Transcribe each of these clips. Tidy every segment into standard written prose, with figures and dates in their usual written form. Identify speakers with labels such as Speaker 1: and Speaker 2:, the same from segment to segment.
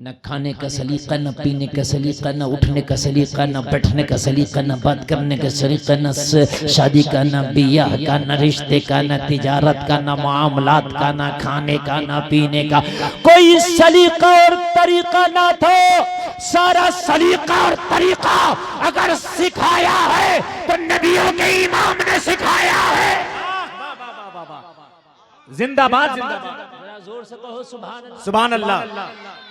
Speaker 1: न खाने का सलीका, न पीने का सलीका, न उठने का सलीका, न बैठने का सलीका, न बात करने का सलीका, न शादी का, न बियाह का, न रिश्ते का, न तिजारत का, न मामलात का, न खाने का, न पीने का कोई सलीका और तरीका ना था। सारा सलीका और तरीका अगर सिखाया है तो नबियों के इमाम ने सिखाया है।
Speaker 2: जिंदाबाद जिंदाबाद,
Speaker 1: जोर से कहो सुभान अल्लाह।
Speaker 2: सुभान अल्लाह।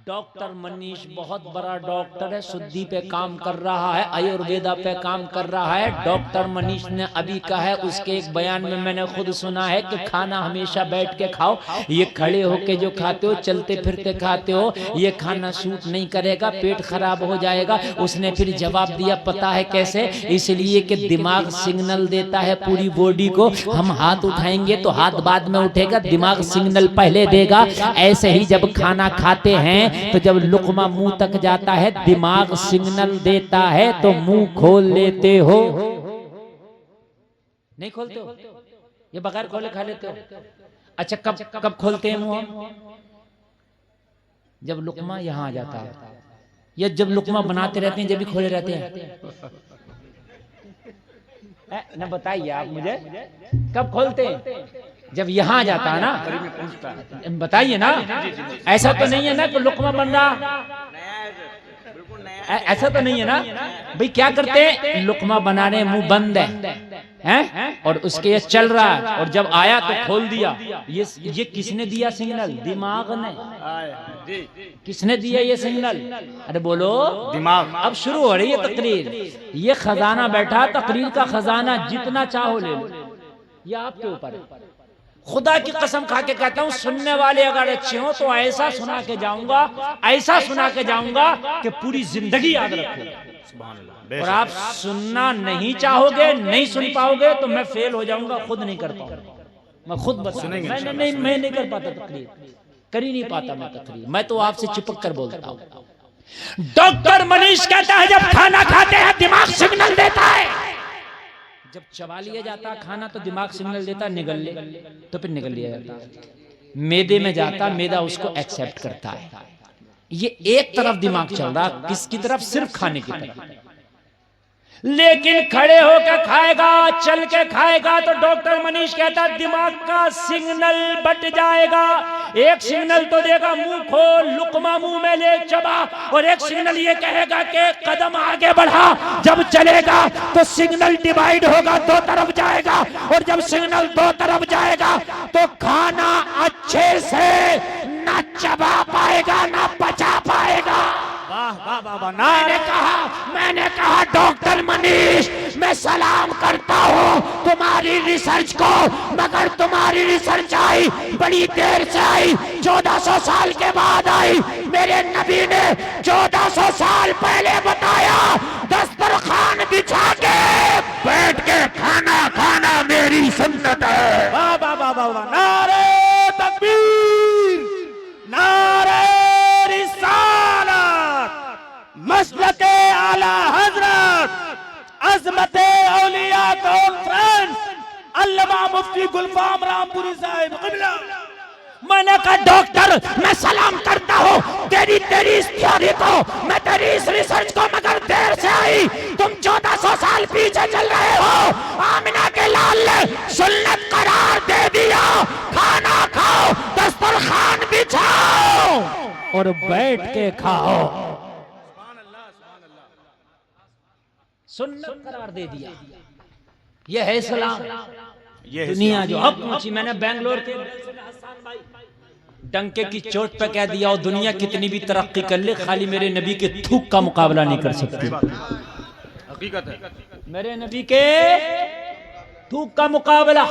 Speaker 1: डॉक्टर मनीष बहुत बड़ा डॉक्टर है, शुद्धि पे काम कर रहा है, आयुर्वेदा पे काम कर रहा है। डॉक्टर मनीष ने अभी कहा है, उसके एक बयान में मैंने खुद सुना है कि खाना हमेशा बैठ के खाओ, ये खड़े होके जो खाते हो, चलते फिरते खाते हो, ये खाना सूट नहीं करेगा, पेट खराब हो जाएगा। उसने फिर जवाब दिया, पता है कैसे? इसलिए कि दिमाग सिग्नल देता है पूरी बॉडी को, हम हाथ उठाएंगे तो हाथ बाद में उठेगा, दिमाग सिग्नल पहले देगा। ऐसे ही जब खाना खाते हैं तो जब लुकमा मुंह तक जाता है, दिमाग सिग्नल देता है तो मुंह खोल लेते हो। नहीं खोलते हो? ये बगैर खोले खा लेते हो? अच्छा, कब खोलते हैं मुंह? जब लुकमा यहां आ जाता है, या जब लुकमा बनाते रहते हैं जब भी खोले रहते हैं? ना बताइए आप मुझे, कब खोलते हैं? जब यहाँ जाता है ना, बताइए ना। ऐसा तो नहीं है ना कि लुकमा बन रहा, ऐसा तो नहीं है ना भाई? क्या करते हैं? लुकमा बनाने मुंह बंद है और उसके ये चल रहा है, और जब आया तो खोल दिया। ये किसने दिया सिग्नल? दिमाग ने। किसने दिया ये सिग्नल? अरे बोलो, दिमाग। अब शुरू हो रही है तकरीर। ये खजाना बैठा, तकरीर का खजाना जितना चाहो ले लो, ये आपके ऊपर है। खुदा की कसम खा के कहता हूं, सुनने वाले अगर अच्छे हो तो ऐसा सुना के जाऊंगा, ऐसा सुना के जाऊंगा कि पूरी जिंदगी याद रखोगे। और आप सुनना नहीं चाहोगे, नहीं सुन पाओगे तो मैं फेल हो जाऊंगा, खुद नहीं कर पाऊंगा। मैं खुद बताऊंगा, मैं नहीं कर पाता तकरीर, कर ही नहीं पाता मैं तकरीर। मैं तो आपसे चिपक कर बोलता हूं। डॉक्टर मनीष कहता है, जब खाना खाते हैं दिमाग सिग्नल देता है। जब चबा लिया जाता खाना तो दिमाग सिग्नल देता निगल ले, तो फिर निगल लिया जाता, मैदे में जाता, मैदा उसको एक्सेप्ट करता है। ये एक तरफ दिमाग चल रहा, किसकी तरफ? सिर्फ खाने की तरफ। लेकिन खड़े होकर खाएगा, चल के खाएगा तो डॉक्टर मनीष कहता दिमाग का सिग्नल बट जाएगा। एक सिग्नल तो देगा मुंह खोल, लुकमा मुंह में ले, चबा, और एक सिग्नल ये कहेगा कि कदम आगे बढ़ा। जब चलेगा तो सिग्नल डिवाइड होगा, दो तरफ जाएगा, और जब सिग्नल दो तरफ जाएगा तो खाना अच्छे से ना चबा पाएगा ना पचा पाएगा। मैंने कहा डॉक्टर मनीष, मैं सलाम करता हूँ तुम्हारी रिसर्च को, मगर तुम्हारी रिसर्च आई बड़ी देर से आई, 1400 साल के बाद आई। मेरे नबी ने 1400 साल पहले बताया, दस्तरखान बिछा के बैठ के खाना खाना मेरी सुन्नत है।
Speaker 2: वाह वाह वाह वाह, नारे तकबीर, नारे रिसालत, मसलके आला हजरत, अज़मते औलिया कॉन्फ्रेंस, अल्लामा मुफ्ती गुलफाम रामपुरी साहिब क़िबला।
Speaker 1: मैंने कहा डॉक्टर, मैं सलाम करता हूँ तेरी इस थ्योरी को, मैं तेरी इस रिसर्च को, मगर देर से आई। तुम 1400 साल पीछे चल रहे हो। आमिना के लाल ने सुन्नत करार दे दिया, खाना खाओ, दस्तरखान बिछाओ और बैठ के खाओ। सुन्नत करार दे दिया। यह है इस्लाम। दुनिया जो अब पहुंची, मैंने बेंगलोर के डंके की चोट पे कह दिया, और दुनिया कितनी भी तरक्की कर ले, खाली मेरे नबी के थूक का मुकाबला नहीं कर सकती।
Speaker 2: हकीकत है,
Speaker 1: मेरे नबी के थूक का मुकाबला।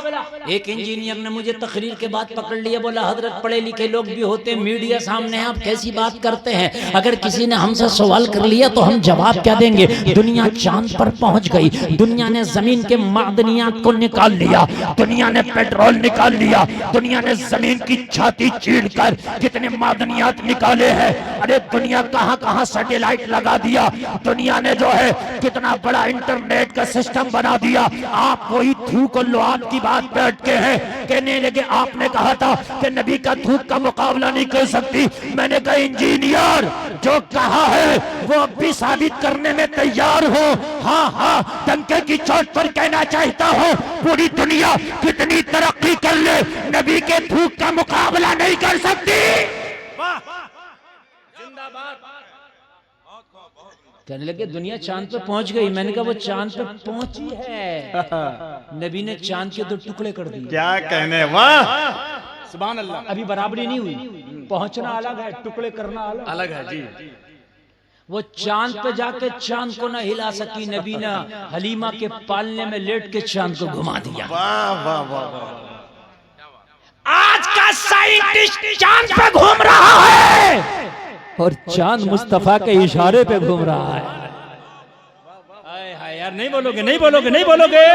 Speaker 1: एक इंजीनियर ने मुझे तकरीर के बाद पकड़ लिया, बोला हजरत पढ़े लिखे लोग भी होते, मीडिया सामने हैं, आप कैसी बात करते हैं? अगर किसी ने हमसे सवाल कर लिया तो हम जवाब क्या देंगे? दुनिया चांद पर पहुंच गई, दुनिया ने जमीन के मादनियात को निकाल लिया, दुनिया ने पेट्रोल निकाल लिया, दुनिया ने जमीन की छाती चीर कर कितने मादनियात निकाले हैं। अरे दुनिया कहां कहां सैटेलाइट लगा दिया, दुनिया ने जो है कितना बड़ा इंटरनेट का सिस्टम बना दिया। आप कोई
Speaker 3: थूक और लुआब की बात पे अटके हैं। कहने लगे आपने कहा था कि नबी का थूक का मुकाबला नहीं कर सकती। मैंने कहा इंजीनियर जो कहा है वो अब भी साबित करने में तैयार हो। हाँ हाँ, डंके की चोट पर कहना चाहता हूँ पूरी दुनिया कितनी तरक्की कर ले, नबी के थूक का मुकाबला नहीं कर सकती।
Speaker 1: कहने लगे दुनिया चांद पे पहुंच गई। मैंने कहा वो चांद पे पहुंची है, नबी ने चांद के 2 टुकड़े कर दिए।
Speaker 2: क्या कहने, वाह सुभान अल्लाह।
Speaker 1: अभी बराबरी नहीं हुई, पहुंचना अलग है, टुकड़े करना अलग
Speaker 2: अलग है जी।
Speaker 1: वो चांद पे जाके चांद को ना हिला सकी, नबी ने हलीमा के पालने में लेट के चांद को घुमा दिया।
Speaker 2: वाह वाह वाह वाह।
Speaker 3: आज का साइंटिस्ट चांद पे घूम रहा है
Speaker 1: और चांद मुस्तफा के इशारे पे घूम रहा है। हाय हाय यार, नहीं बोलोगे, नहीं बोलोगे, नहीं बोलोगे।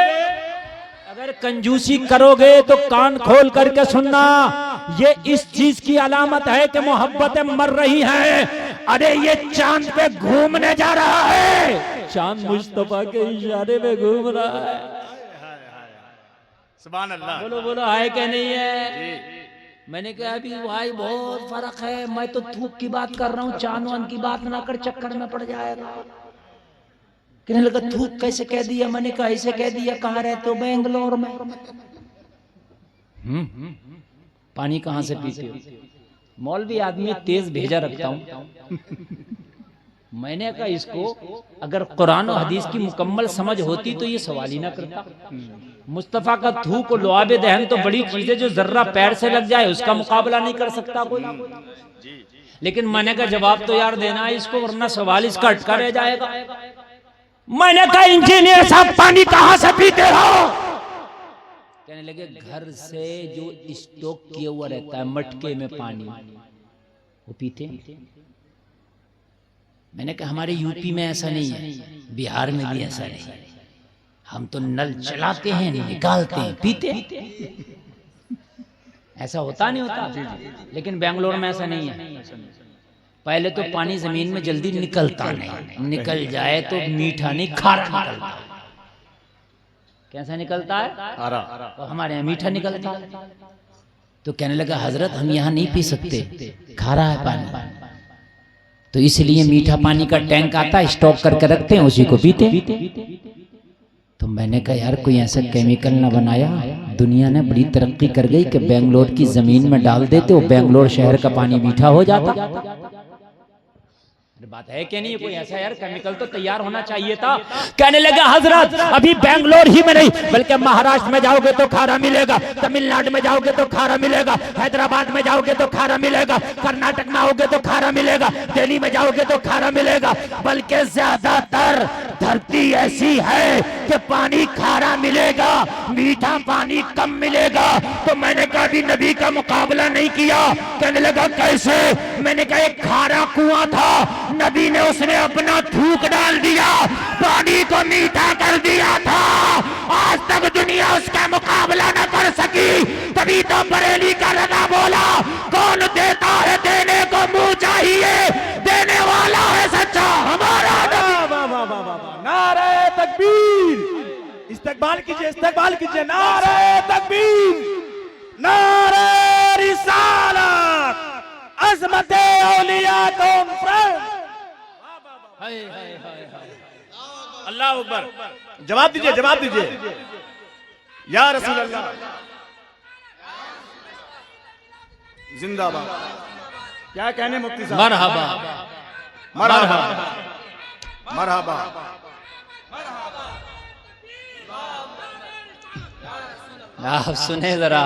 Speaker 1: अगर कंजूसी करोगे तो कान खोल करके सुनना, ये इस चीज की अलामत है कि मोहब्बतें मर रही हैं।
Speaker 3: अरे ये चांद पे घूमने जा रहा है,
Speaker 1: चांद मुस्तफा के इशारे पे घूम रहा है।
Speaker 2: सुभान अल्लाह।
Speaker 1: बोलो बोलो, है क्या नहीं है? मैंने कहा अभी भाई बहुत फर्क है, मैं तो थूक की बात कर रहा हूँ, चांद वान की बात ना कर, चक्कर में पड़ जाएगा। कहने लगा थूक कैसे कह दिया? मैंने कहा ऐसे कह दिया। कहाँ रहते हो? बेंगलोर में। पानी कहाँ से पीते हो? मौलवी आदमी तेज भेजा रखता हूँ। मैंने कहा इसको अगर कुरान और हदीस की मुकम्मल समझ होती तो ये सवाल ही ना करता। मुस्तफा का थूक और लुआब दहन तो बड़ी चीज है, जो जर्रा पैर से लग जाए उसका मुकाबला नहीं कर सकता कोई। लेकिन मैंने कहा जवाब तो यार देना है इसको, वरना सवाल इसका अटका रह जाएगा।
Speaker 3: मैंने कहा इंजीनियर साहब पानी कहाँ से पीते हो?
Speaker 1: कहने लगे घर से जो स्टॉक किया हुआ रहता है मटके में पानी, वो पीते। मैंने कहा हमारे यूपी में ऐसा नहीं है, बिहार में भी ऐसा नहीं है। हम तो नल चलाते हैं, निकालते हैं, पीते। ऐसा होता नहीं होता। लेकिन बेंगलोर में ऐसा नहीं है। पहले तो पानी जमीन में जल्दी निकलता नहीं, निकल जाए तो मीठा नहीं खारा निकलता। कैसा निकलता है?
Speaker 2: खारा।
Speaker 1: तो हमारे यहाँ मीठा निकलता है। तो कहने लगा हजरत हम यहाँ नहीं पी सकते, खारा है पानी, तो इसलिए मीठा पानी का टैंक आता है, स्टॉक करके रखते हैं, उसी को पीते। तो मैंने कहा यार कोई ऐसा केमिकल ना बनाया, दुनिया ने बड़ी तरक्की कर गई कि बेंगलोर की जमीन में डाल देते हो, बेंगलोर शहर का पानी मीठा हो जाता। बात है क्या नहीं है? कोई ऐसा यार केमिकल तो तैयार होना चाहिए था।
Speaker 3: कहने लगा हजरत अभी बेंगलोर ही में नहीं बल्कि महाराष्ट्र में जाओगे तो खारा मिलेगा, तमिलनाडु में जाओगे तो खारा मिलेगा, हैदराबाद में जाओगे तो खारा मिलेगा, कर्नाटक में आओगे तो खारा मिलेगा, दिल्ली में जाओगे तो खारा मिलेगा। बल्कि ज्यादातर धरती ऐसी है कि पानी खारा मिलेगा, मीठा पानी कम मिलेगा। तो मैंने कहा अभी नबी का मुकाबला नहीं किया। कहने लगा कैसे? मैंने कहा एक खारा कुआं था, नबी ने उसमें अपना थूक डाल दिया, पानी को मीठा कर दिया था। आज तक दुनिया उसका मुकाबला न कर सकी। तभी तो बरेली का लगा बोला कौन देता है देने को मुंह चाहिए, देने वाला है सच्चा हमारा नबी।
Speaker 2: नारे तकबीर, इस्तकबाल कीजिए, इस्तकबाल कीजिए। नारे तकबीर, नारे रिसालत, अज़मते औलिया कॉन्फ्रेंस। अल्लाह अकबर। जवाब दीजिए, जवाब दीजिए। या रसूल अल्लाह जिंदाबाद। क्या कहने मुफ्ती साहब?
Speaker 1: मरहबा
Speaker 2: मरहबा मरहबा।
Speaker 1: आप सुने जरा,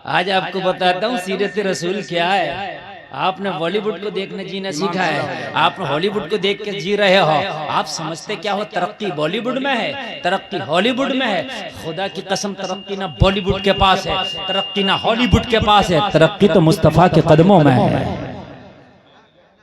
Speaker 1: आज आपको बताता हूँ सीरत रसूल क्या है। आपने बॉलीवुड को देखने जीना सीखा है, आप हॉलीवुड को देख के जी रहे हो। आप समझते क्या हो तरक्की बॉलीवुड में है, तरक्की हॉलीवुड में है। खुदा की कसम तरक्की ना बॉलीवुड के पास है, तरक्की ना हॉलीवुड के पास है, तरक्की तो मुस्तफा के कदमों में है।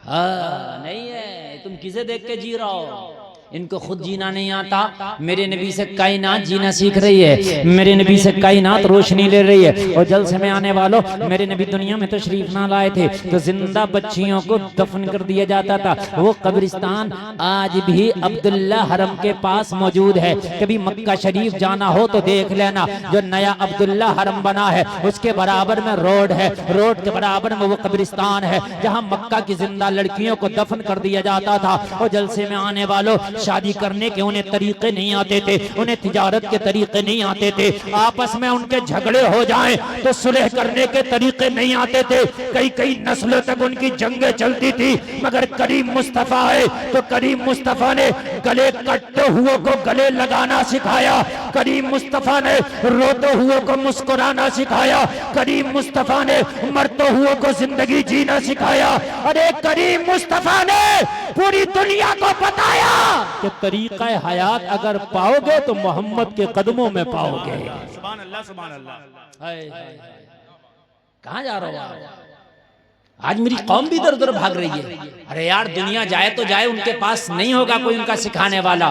Speaker 1: हाँ नहीं है, तुम किसे देख के जी रहे हो? इनको खुद जीना नहीं आता। मेरे नबी से कायनात जीना सीख रही है, मेरे नबी से कायनात रोशनी ले रही है। और जलसे में आने वालों, मेरे नबी दुनिया में तशरीफ ना लाए थे तो जिंदा बच्चियों को दफन कर दिया जाता था। वो कब्रिस्तान आज भी अब्दुल्ला हरम के पास मौजूद है। कभी मक्का शरीफ जाना हो तो देख लेना, जो नया अब्दुल्ला हरम बना है उसके बराबर में रोड है, रोड के बराबर में वो कब्रिस्तान है जहाँ मक्का की जिंदा लड़कियों को दफन कर दिया जाता था। और जलसे में आने वालों, शादी करने के उन्हें तरीके नहीं आते थे, उन्हें तिजारत के तरीके नहीं आते थे, आपस में उनके झगड़े हो जाएं तो सुलह करने के तरीके नहीं आते थे। कई कई नस्लों तक उनकी जंगें चलती थी, मगर करीम मुस्तफा है तो करीम मुस्तफा ने गले कटते हुए को गले लगाना सिखाया, करीम मुस्तफा ने रोते हुए को मुस्कुराना सिखाया, करीम मुस्तफा ने मरते हुए को जिंदगी जीना सिखाया। अरे करीम मुस्तफा ने पूरी दुनिया को बताया कि तरीका हयात अगर पाओगे तो मोहम्मद के कदमों में पाओगे।
Speaker 2: सुभान अल्लाह, सुभान अल्लाह।
Speaker 1: कहाँ जा रहा हो? आज मेरी कौम भी इधर उधर भाग रही है। अरे यार, दुनिया जाए तो जाए, उनके पास नहीं होगा कोई उनका सिखाने वाला।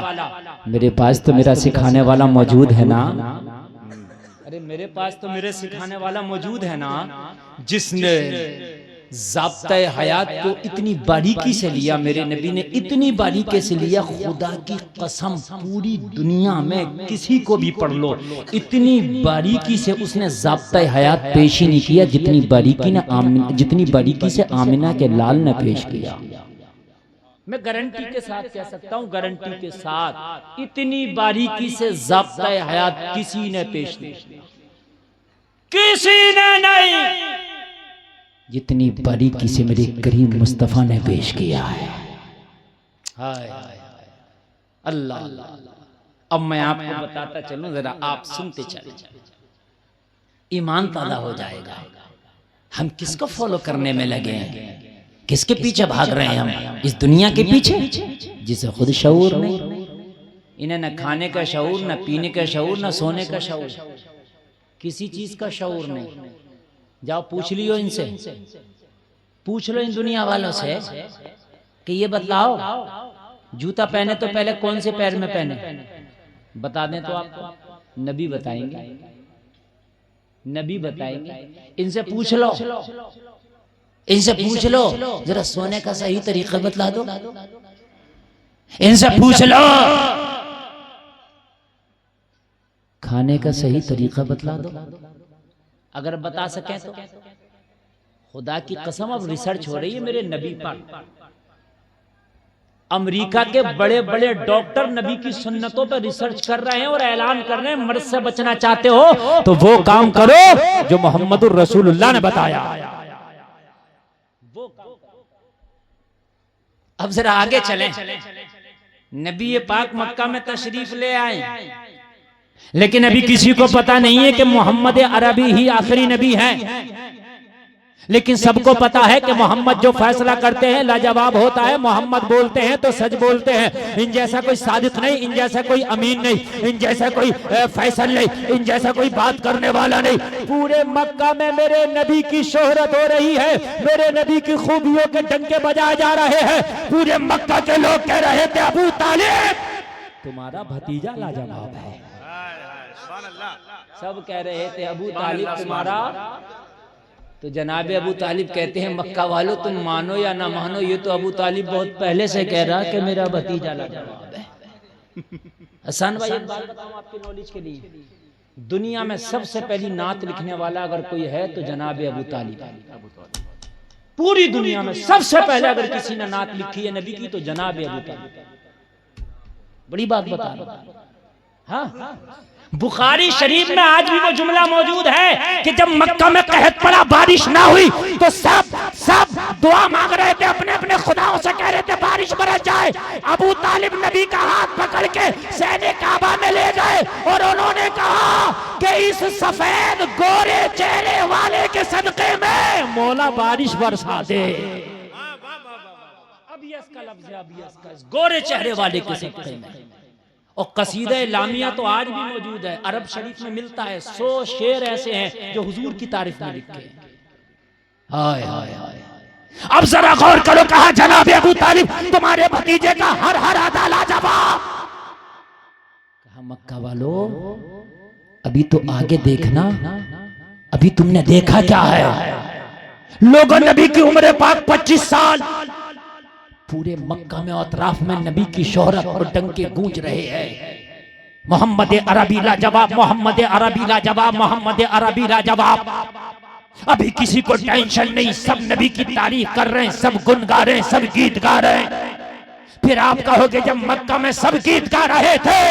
Speaker 1: मेरे पास तो मेरा सिखाने वाला मौजूद है ना। अरे मेरे पास तो मेरे सिखाने वाला मौजूद है ना, जिसने ज़ाब्ता हयात को इतनी बारीकी से लिया। मेरे नबी ने इतनी बारीकी से लिया, खुदा की कसम पूरी दुनिया में किसी को भी पढ़ लो, इतनी बारीकी से उसने ज़ाब्ता हयात पेश ही नहीं किया जितनी बारीकी से आमिना के लाल ने पेश किया। मैं गारंटी के साथ कह सकता हूँ, गारंटी के साथ, इतनी बारीकी से ज़ाब्ता हयात किसी ने पेश नहीं किया, किसी ने नहीं, जितनी बारीकी से मेरे करीम मुस्तफा ने पेश किया है। हाय अल्लाह। अब मैं आपको बताता चलूं, जरा आप सुनते चले, ईमान ताज़ा हो जाएगा। हम किसको फॉलो करने में लगे हैं, किसके पीछे भाग रहे हैं हम? इस दुनिया के पीछे जिसे खुद शऊर नहीं। इन्हें न खाने का शऊर, न पीने का शऊर, न सोने का शऊर, किसी चीज का शऊर नहीं। जाओ पूछ लियो इनसे, पूछ लो इन दुनिया वालों से कि ये बतलाओ, जूता पहने तो पहले कौन से पैर में पहने? बता दें तो आपको नबी बताएंगे, नबी बताएंगे। इनसे पूछ लो, इनसे पूछ लो जरा सोने का सही तरीका बतला दो, इनसे पूछ लो खाने का सही तरीका बतला दो। अगर बता सके तो खुदा की कसम, अब रिसर्च हो रही है मेरे नबी पर। अमेरिका के बड़े बड़े डॉक्टर नबी की सुन्नतों पर रिसर्च कर रहे हैं और ऐलान कर रहे हैं, मर्द से बचना चाहते हो तो वो काम करो जो मोहम्मदुर रसूलुल्लाह ने बताया। वो अब जरा आगे चलें। नबी पाक मक्का में तशरीफ ले आए, लेकिन अभी किसी को पता नहीं है कि मोहम्मद अरबी ही आखिरी नबी है। लेकिन सबको पता है कि मोहम्मद जो फैसला करते हैं लाजवाब होता है। मोहम्मद बोलते हैं तो सच बोलते हैं। इन जैसा कोई सादिक नहीं, इन जैसा कोई अमीन नहीं, इन जैसा कोई फैसल नहीं, इन जैसा कोई बात करने वाला नहीं। पूरे मक्का में मेरे नबी की शोहरत हो रही है, मेरे नबी की खूबियों के डंके बजाए जा रहे हैं। पूरे मक्का के लोग कह रहे थे, अबू तालिब तुम्हारा भतीजा लाजवाब है। सब कह रहे थे अबू तालिब तुम्हारा, तो जनाबे अबू तालिब कहते हैं, मक्का वालों तुम मानो या ना मानो, ये तो अबू तालिब बहुत पहले से कह रहा कि मेरा भतीजा लाजवाब है। हसन भाई एक बात बताऊं आपकी नॉलेज के लिए, दुनिया में सबसे पहली नात लिखने वाला अगर कोई है तो जनाबे अबू तालिब। पूरी दुनिया में सबसे पहले अगर किसी ने नात लिखी है नबी की तो जनाबे अबू तालिब। बड़ी बात बता रहा हूं। हाँ, बुखारी शरीफ में आज भी वो जुमला मौजूद है कि जब मक्का में कहत पड़ा, बारिश ना हुई, तो सब दुआ मांग रहे थे, अपने अपने खुदाओं से कह रहे थे बारिश बरस जाए। अबू तालिब नबी का हाथ पकड़ के सहने काबा में ले गए और उन्होंने कहा कि इस सफेद गोरे चेहरे वाले के सदके में मौला बारिश बरसा दे। अब इसका लफ्ज़ है, अब इसका गोरे चेहरे वाले के सदके में। और कसीदा लामिया तो आज भी मौजूद है, अरब शरीफ में मिलता है। 100 शेर ऐसे हैं जो हुजूर की तारीफ में लिखे हैं। हाय हाय हाय,
Speaker 3: अब जरा गौर करो, कहा जनाब अबू तालिब तुम्हारे भतीजे का हर हर अदा लाजवाब। कहा मक्का वालों अभी तो आगे देखना, अभी तुमने देखा क्या है? लोगों नबी की उम्र पाक 25 साल, पूरे मक्का में और अतराफ में नबी की शोहरत और डंके गूंज रहे हैं। मोहम्मद अरबी लाजवाब, मोहम्मद अरबी लाजवाब, मोहम्मद अरबी लाजवाब। अभी किसी को टेंशन नहीं, सब नबी की तारीफ कर रहे हैं, सब गुन गा रहे हैं, सब गीत गा रहे हैं। फिर आप कहोगे जब मक्का में सब गीत गा रहे थे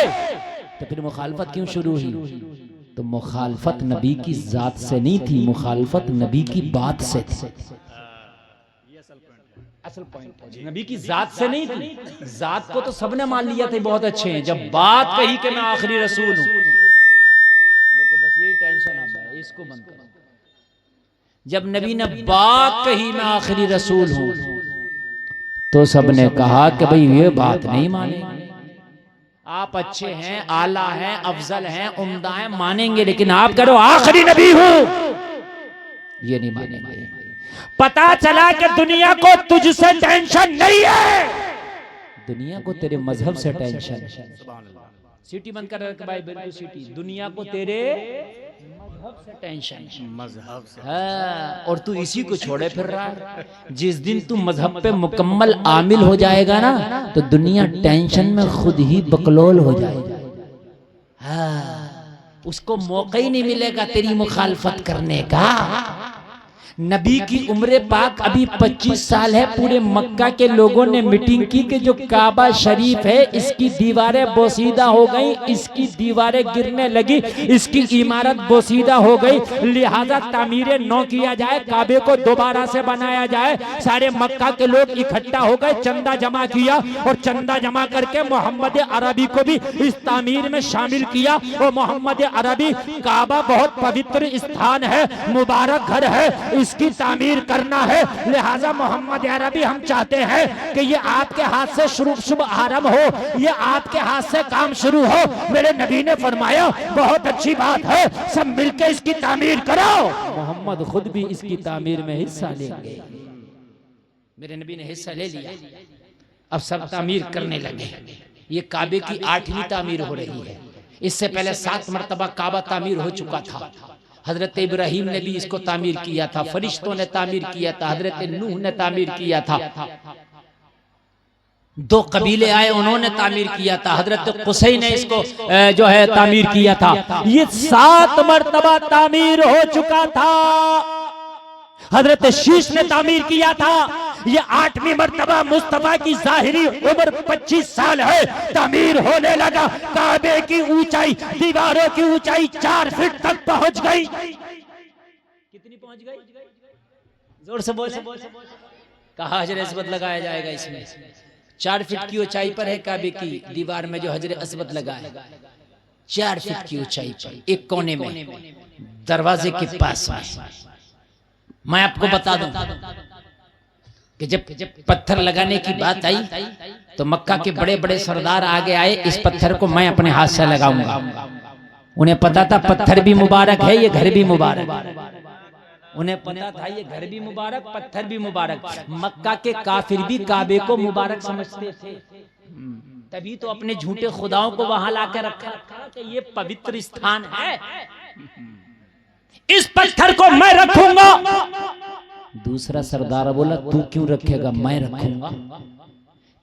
Speaker 3: तो फिर मुखालफत क्यों शुरू हुई? तो मुखालफत नबी की जात से नहीं थी, मुखालफत नबी की बात से थी। असल पॉइंट है, नबी की जात से नहीं थी। जात को तो सबने मान लिया था बहुत अच्छे हैं, जब बात कही कि मैं आखिरी रसूल हूं, देखो बस यही टेंशन आता है, इसको बंद करो। जब नबी ने बात कही मैं आखिरी रसूल हूं, तो सबने कहा कि भाई ये बात नहीं मानेंगे, आप अच्छे हैं, आला हैं, अफजल हैं, उम्दा हैं, मानेंगे, लेकिन आप करो आखिरी नबी हूं, ये नहीं मानेंगे। पता चला कि दुनिया को तुझसे टेंशन नहीं है, दुनिया को तेरे मजहब से टेंशन है। सीटी बंद कर रखे भाई, बिल्कुल सीटी। दुनिया को तेरे मजहब से टेंशन है,
Speaker 2: मजहब से।
Speaker 3: हाँ, और तू इसी को छोड़े फिर रहा है। जिस दिन तू मजहब पे मुकम्मल आमिल हो जाएगा ना, तो दुनिया टेंशन में खुद ही बकलोल हो जाएगी। हाँ, उसको मौका ही नहीं मिलेगा तेरी मुखालफत करने का। नबी की उम्र पाक अभी 25 साल है। पूरे मक्का के लोगों ने मीटिंग की कि जो काबा शरीफ है इसकी दीवारें बोसीदा हो गई, इसकी दीवारें गिरने लगी, इसकी इमारत बोसीदा हो गई, लिहाजा तामीर नौ किया जाए, काबे को दोबारा से बनाया जाए। सारे मक्का के लोग इकट्ठा हो गए, चंदा जमा किया और चंदा जमा करके मोहम्मद अरबी को भी इस तामीर में शामिल किया। और मोहम्मद अरबी, काबा बहुत पवित्र स्थान है, मुबारक घर है, इसकी तामीर करना है, लिहाजा मोहम्मद अरबी हम चाहते हैं कि ये आपके हाथ से शुभ आरंभ हो, ये आपके हाथ से काम शुरू हो। मेरे नबी ने फरमाया बहुत अच्छी बात है, सब मिलकर इसकी तामीर करो। मोहम्मद खुद भी इसकी तामीर में हिस्सा लेंगे। मेरे नबी ने हिस्सा ले लिया, अब सब तामीर करने लगे। ये काबे की 8वीं तामीर हो रही है। इससे पहले 7 मरतबा काबा तामीर हो चुका था। हजरत इब्राहिम ने भी इसको तामीर किया था, फरिश्तों ने तामीर किया था, हजरत नूह ने तामीर किया था, 2 कबीले आए उन्होंने तामीर किया था, हजरत कुसै ने इसको जो है तामीर किया था। ये 7 मरतबा तामीर हो चुका था। हजरत शीश ने तामीर किया था। ये 8वीं मरतबा मुस्तफा की जाहिरी उम्र 25 साल है, तामीर होने लगा। काबे की ऊंचाई, दीवारों की ऊंचाई 4 फीट तक पहुंच गई। कितनी पहुंच गई? जोर से बोले। कहा हजर अस्वद लगाया जाएगा इसमें। 4 फीट की ऊंचाई पर है काबे की दीवार में जो हजर अस्वद लगा है, 4 फीट की ऊंचाई पर, एक कोने में दरवाजे के पास में। मैं आपको बता दूं कि जब पत्थर लगाने की बात आई तो मक्का के बड़े बड़े सरदार आगे आए, इस पत्थर को मैं अपने हाथ से लगाऊंगा। उन्हें पता था पत्थर भी मुबारक है, ये घर भी मुबारक। उन्हें पता था ये घर भी मुबारक, पत्थर भी मुबारक। मक्का के काफिर भी काबे को मुबारक समझते थे, तभी तो अपने झूठे खुदाओं को वहां लाकर रखा कि ये पवित्र स्थान है, इस पत्थर को मैं रखूंगा। दूसरा सरदार बोला तू क्यों रखेगा, मैं रखूंगा।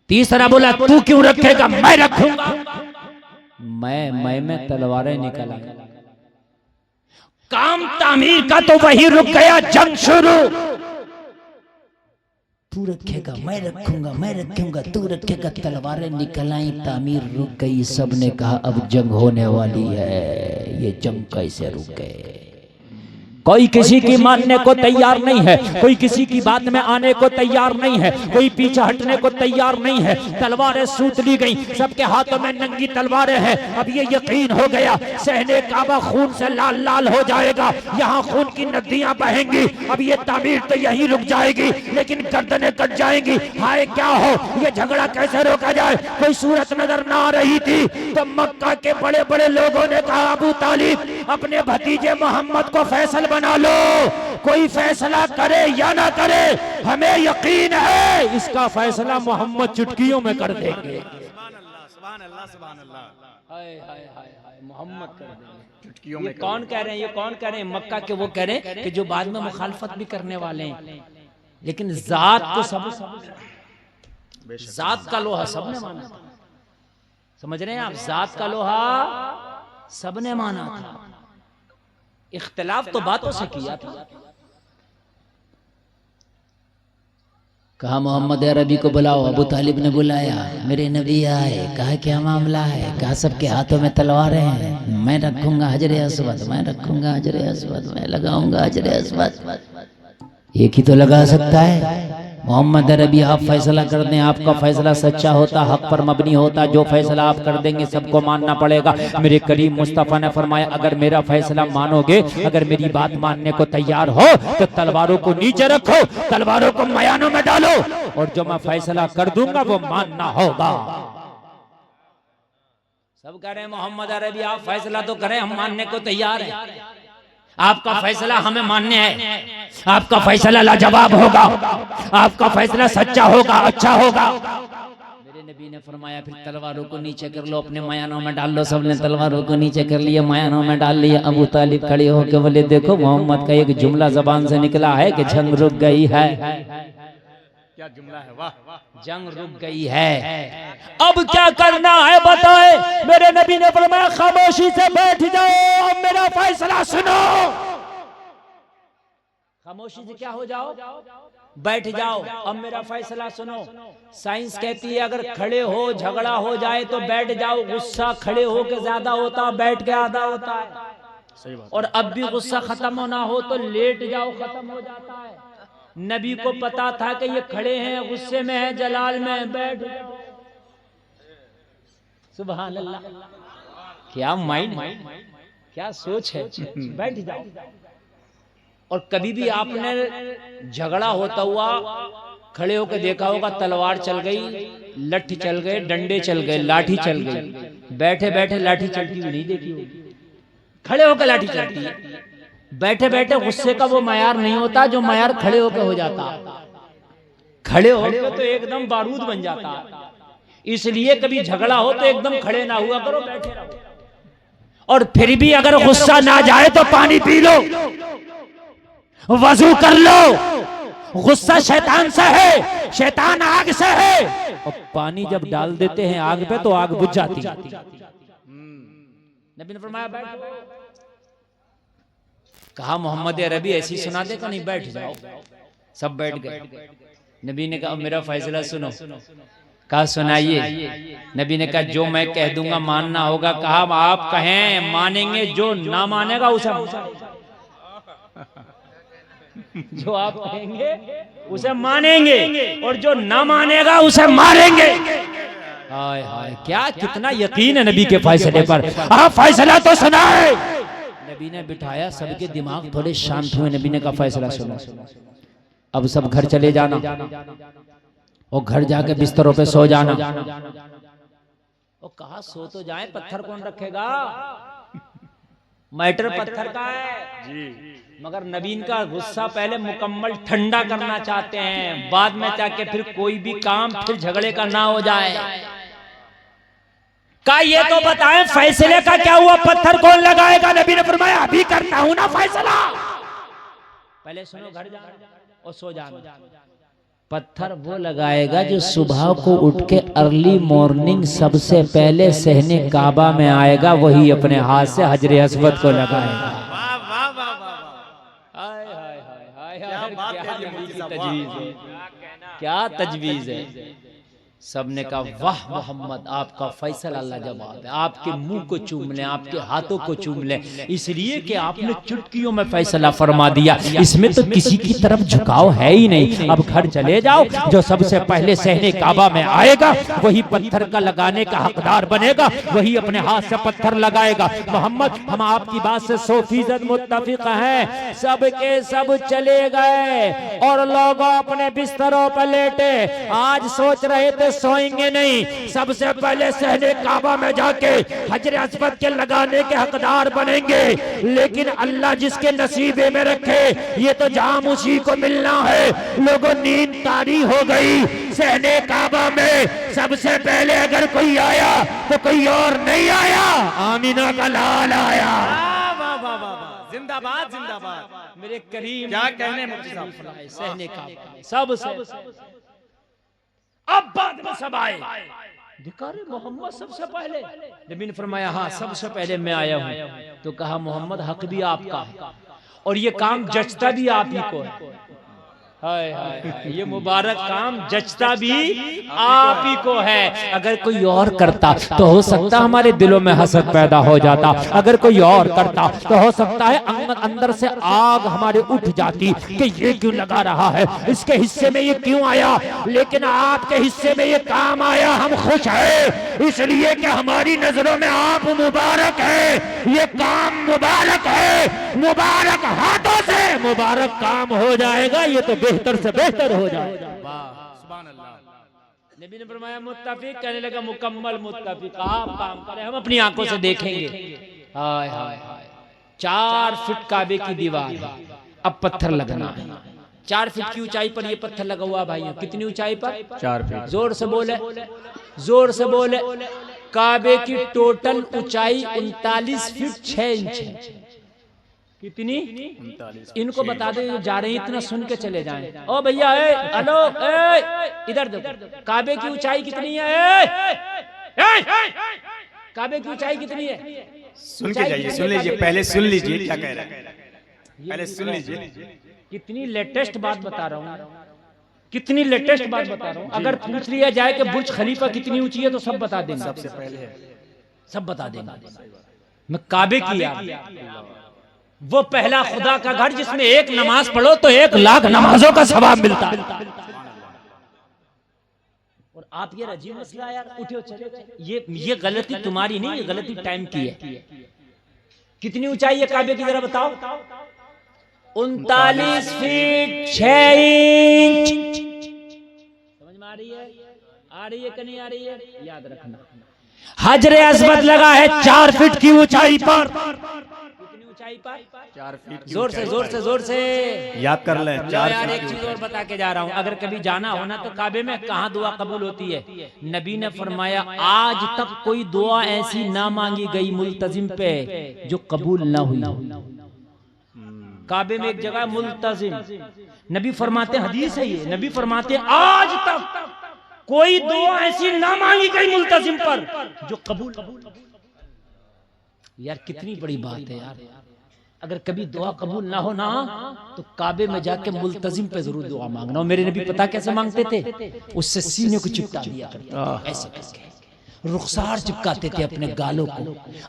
Speaker 3: तीसरा बोला तू क्यों रखेगा, मैं रखूंगा। मैं तलवारें निकाला। काम तामीर का तो वही रुक गया, जंग शुरू। तू रखेगा, मैं रखूंगा, मैं रखूंगा, तू रखेगा, तलवारें निकल आई, तामीर रुक गई। सबने कहा अब जंग होने वाली है, ये जंग कैसे रुक गए। कोई किसी की मानने को तैयार नहीं है, कोई किसी की बात में आने को तैयार नहीं है, कोई पीछे हटने को तैयार नहीं है। तलवारें सूत ली गई, सबके हाथों में नंगी तलवारें हैं। अब ये यकीन हो गया सहने काबा खून से लाल लाल हो जाएगा, यहाँ खून की नदियां बहेंगी। अब ये तामीर तो यहीं रुक जाएगी, लेकिन गर्दनें कट जाएंगी। हाय क्या हो, ये झगड़ा कैसे रोका जाए। कोई सूरत नजर ना आ रही थी तो मक्का के बड़े बड़े लोगों ने कहा अबू तालिब अपने भतीजे मोहम्मद को फैसल बना लो, कोई फैसला करे या ना करे, हमें यकीन है इसका फैसला मोहम्मद चुटकियों में कर देंगे।
Speaker 2: सुभान अल्लाह, सुभान अल्लाह।
Speaker 1: हाय हाय हाय हाय, मोहम्मद कर देंगे।
Speaker 2: चुटकियों
Speaker 1: ये
Speaker 2: में
Speaker 1: कौन कह रहे हैं? ये कौन कह रहे हैं? मक्का के वो कह रहे हैं कि जो बाद में मुखालफत भी करने वाले हैं, लेकिन जात तो सब जात का लोहा सबने माना था। समझ रहे हैं आप? जात का लोहा सबने माना था, इख्तिलाफ तो बातों से किया था।
Speaker 4: कहा मोहम्मद अरबी को बुलाओ। अबू तालिब ने बुलाया, मेरे नबी आए। कहा क्या मामला है? कहा सबके हाथों में तलवारें हैं, मैं रखूंगा हजरे अस्वद, मैं रखूंगा हजरे अस्वद, मैं लगाऊंगा हजरे अस्वद। एक ही तो लगा सकता है। मोहम्मद अरबी आप फैसला कर दें, आपका फैसला सच्चा होता, हक पर मबनी होता। जो फैसला आप कर देंगे सबको मानना पड़ेगा। मेरे करीम मुस्तफ़ा ने फरमाया, अगर मेरा फैसला मानोगे, अगर मेरी बात मानने को तैयार हो तो तलवारों को नीचे रखो, तलवारों को मयानों में डालो, और जो मैं फैसला कर दूंगा वो मानना होगा।
Speaker 1: सब कह रहे हैं मोहम्मद अरबी आप फैसला तो करें, हम मानने को तैयार हैं। आपका फैसला हमें मान्य है,
Speaker 3: आपका फैसला लाजवाब होगा, आपका फैसला सच्चा होगा, अच्छा होगा।
Speaker 4: मेरे नबी ने फरमाया, फिर तलवारों को नीचे कर लो, अपने मयानों में डाल लो। सबने तलवारों को नीचे कर लिया, मयानों में डाल लिया। अबू तालिब खड़े होकर बोले, देखो मोहम्मद का एक जुमला जबान से निकला है कि जंग रुक गई है।
Speaker 2: क्या जुमला है, वाह वाह।
Speaker 1: जंग रुक गई है,
Speaker 3: अब क्या करना है बताए? मेरे नबी ने फरमाया, खामोशी से बैठ जाओ, अब मेरा फैसला सुनो।
Speaker 1: खामोशी से क्या हो जाओ? बैठ जाओ, अब मेरा फैसला सुनो। साइंस कहती है अगर खड़े हो झगड़ा हो जाए तो बैठ जाओ। गुस्सा खड़े हो के ज्यादा होता, बैठ के आधा होता है।
Speaker 2: सही बात।
Speaker 1: और अब भी गुस्सा खत्म होना हो तो लेट जाओ, खत्म हो जाता है। नबी को पता था कि ये खड़े हैं, गुस्से में है, जलाल में है, बैठ जाओ। सुभान अल्लाह, क्या माइंड, क्या सोच है। बैठ जाओ। और कभी भी आपने झगड़ा होता हुआ खड़े होकर देखा होगा, तलवार चल गई, लठ चल गए, डंडे चल गए, लाठी चल गई, बैठे बैठे लाठी चलती हुई नहीं देखी होगी। खड़े होकर लाठी चलती है। बैठे बैठे गुस्से का वो मयार नहीं होता जो मयार खड़े होकर हो जाता। खड़े होकर तो एकदम बारूद बन जाता। इसलिए कभी झगड़ा हो तो एकदम खड़े ना हुआ करो, बैठे रहो।
Speaker 3: और फिर भी अगर गुस्सा ना जाए तो पानी पी लो, वजू कर लो। गुस्सा शैतान से है, शैतान आग से है। और पानी जब डाल देते हैं आग पे तो आग बुझ जाती।
Speaker 1: नबी ने फरमाया बैठ। कहा मोहम्मद अरबी ऐसी सुना दे का नहीं, बैठ जाओ। सब बैठ गए। नबी ने कहा मेरा फैसला सुनो। कहा सुनाइए। नबी ने कहा जो मैं कह दूंगा मानना होगा। कहा आप कहें मानेंगे, जो ना मानेगा उसे जो आप कहेंगे उसे मानेंगे, और जो ना मानेगा उसे मारेंगे।
Speaker 3: हाय हाय, क्या कितना यकीन है नबी के फैसले पर। आप फैसला तो सुनाए।
Speaker 4: नबी ने बिठाया, सबके दिमाग थोड़े शांत हुए। नबी ने कहा फैसला सुनो, अब सब घर चले जाना और घर जाके बिस्तरों पे सो जाना।
Speaker 1: और कहा सो तो जाए, पत्थर कौन रखेगा? मैटर पत्थर का है
Speaker 2: जी।
Speaker 1: मगर नबीन का गुस्सा पहले मुकम्मल ठंडा करना चाहते हैं, बाद में जाके फिर कोई भी काम फिर झगड़े का ना हो जाए।
Speaker 3: का ये तो बताएं फैसले का क्या हुआ? पत्थर कौन लगाएगा? नबी ने फरमाया अभी करता हूं ना फैसला।
Speaker 1: पहले सुनो, घर जाना और सो जाना।
Speaker 4: पत्थर वो लगाएगा जो सुबह को उठ के अर्ली मॉर्निंग सबसे पहले सहने काबा में आएगा, वही अपने हाथ से हजरे अस्वद को लगाएगा।
Speaker 2: वाह वाह वाह वाह।
Speaker 1: हाय हाय हाय
Speaker 2: क्या
Speaker 1: हाय,
Speaker 2: बात
Speaker 1: क्या
Speaker 2: है ये
Speaker 1: नबी की
Speaker 2: साहब,
Speaker 1: तजवीज़
Speaker 2: वाह,
Speaker 1: है, क्या तजवीज़ है। सबने कहा वाह मोहम्मद, आपका फैसला लाजवाब है। आपके मुंह को चूम लें, आपके हाथों को चूम लें, इसलिए कि आपने चुटकियों में फैसला फरमा दिया।
Speaker 3: इसमें तो किसी की तरफ झुकाव है ही नहीं। अब घर चले जाओ, जो सबसे पहले सहने काबा में आएगा वही पत्थर का लगाने का हकदार बनेगा, वही अपने हाथ से पत्थर लगाएगा। मोहम्मद, हम आपकी बात से 100% मुत्तफिक हैं। सब के सब चले गए और लोग अपने बिस्तरों पर लेटे। आज सोच रहे थे तो सोएंगे नहीं, सबसे पहले सहने काबा में जाके हजर अस्वद के लगाने के हकदार बनेंगे। लेकिन अल्लाह जिसके नसीबे में रखे ये तो जाम उसी को मिलना है। लोगों नींद तारी हो गई, सहने काबा में सबसे पहले अगर कोई आया तो कोई और नहीं आया, आमीना का लाल आया।
Speaker 2: वाह वाह वाह वाह, जिंदाबाद जिंदाबाद।
Speaker 1: मेरे करीम
Speaker 2: क्या कहने मुफ्ती साहब,
Speaker 1: सहने का सब अब बाद में सब आए। देखा रे मोहम्मद सबसे पहले, नबी ने फरमाया हाँ सबसे पहले मैं आया हूँ। तो कहा मोहम्मद हक भी आपका है और ये काम जचता भी आप ही को है। हाय हाय हाय, ये मुबारक काम जचता भी आप ही को है। अगर कोई और करता तो हो सकता हमारे दिलों में हसद पैदा हो जाता, अगर कोई और करता तो हो सकता है अंदर से आग हमारे उठ जाती कि ये क्यों लगा रहा है, इसके हिस्से में ये क्यों आया। लेकिन आपके हिस्से में ये काम आया, हम खुश हैं इसलिए कि हमारी नजरों में आप मुबारक है, ये काम मुबारक है। मुबारक हाथों से मुबारक काम हो जाएगा, ये तो बेहतर से बेहतर हो जाएगा। नबी ने फरमाया मुत्तफिक, कहने लगा मुकम्मल मुत्तफिक, आप काम करें हम अपनी आंखों से देखेंगे। हाय हाय हाय, 4 फीट काबे की दीवार है, अब पत्थर लगना है। 4 फीट की ऊंचाई पर ये पत्थर लगा हुआ भाइयों। कितनी ऊंचाई पर?
Speaker 2: 4 फीट।
Speaker 1: जोर से बोले, जोर से बोले। काबे की टोटल ऊंचाई 39 फीट 6 इंच है। कितनी? 39। इनको बता दे जो जा रहे हैं इतना सुन के चले जाएं। ओ भैया हेलो इधर देखो, काबे की ऊंचाई कितनी है? काबे की ऊंचाई कितनी है?
Speaker 2: सुन के जाइए, सुन लीजिए, पहले सुन लीजिए क्या कह रहा है, पहले सुन लीजिए।
Speaker 1: कितनी लेटेस्ट बात बता रहा हूँ, कितनी लेटेस्ट बात बता रहा हूँ। अगर पूछ लिया जाए कि बुर्ज खलीफा कितनी ऊंची है तो सब बता देंगे,
Speaker 2: सबसे पहले
Speaker 1: सब बता देंगे। मैं काबे की याद, वो पहला खुदा का घर जिसमें एक नमाज पढ़ो तो 1 लाख नमाजों का सवाब मिलता है। और आप ये अजीब मसला यार, उठो चले। ये गलती तुम्हारी नहीं, ये गलती टाइम की है। कितनी ऊंचाई है काबे की जरा बताओ? 39 फीट 6 इंच। समझ में आ रही है? आ रही है कि नहीं आ रही है? याद रखना, हजरे अस्वद लगा है 4 फीट की ऊंचाई पर। कितनी ऊंचाई पर? 4 फीट। जोर से जोर से जोर से
Speaker 2: याद कर ले।
Speaker 1: यार एक चीज और बता के जा रहा हूँ, अगर कभी जाना हो ना तो काबे में कहाँ दुआ कबूल होती है? नबी ने फरमाया आज तक कोई दुआ ऐसी ना मांगी गई मुल्तजिम पे जो कबूल ना हुई। काबे में एक जगह मुल्तजिम, नबी फरमाते, हदीस है ये, नबी फरमाते आज तक कोई दुआ ऐसी ना मांगी गई मुल्तजिम पर जो कबूल। यार कितनी बड़ी बात है यार। अगर कभी दुआ कबूल ना हो ना तो काबे में जाके मुल्तजिम पे जरूर दुआ मांगना। और मेरे नबी पता कैसे मांगते थे? उससे सीने को चिपका दिया करते, ऐसे करके रुखसार चिपकाते थे अपने गालों को,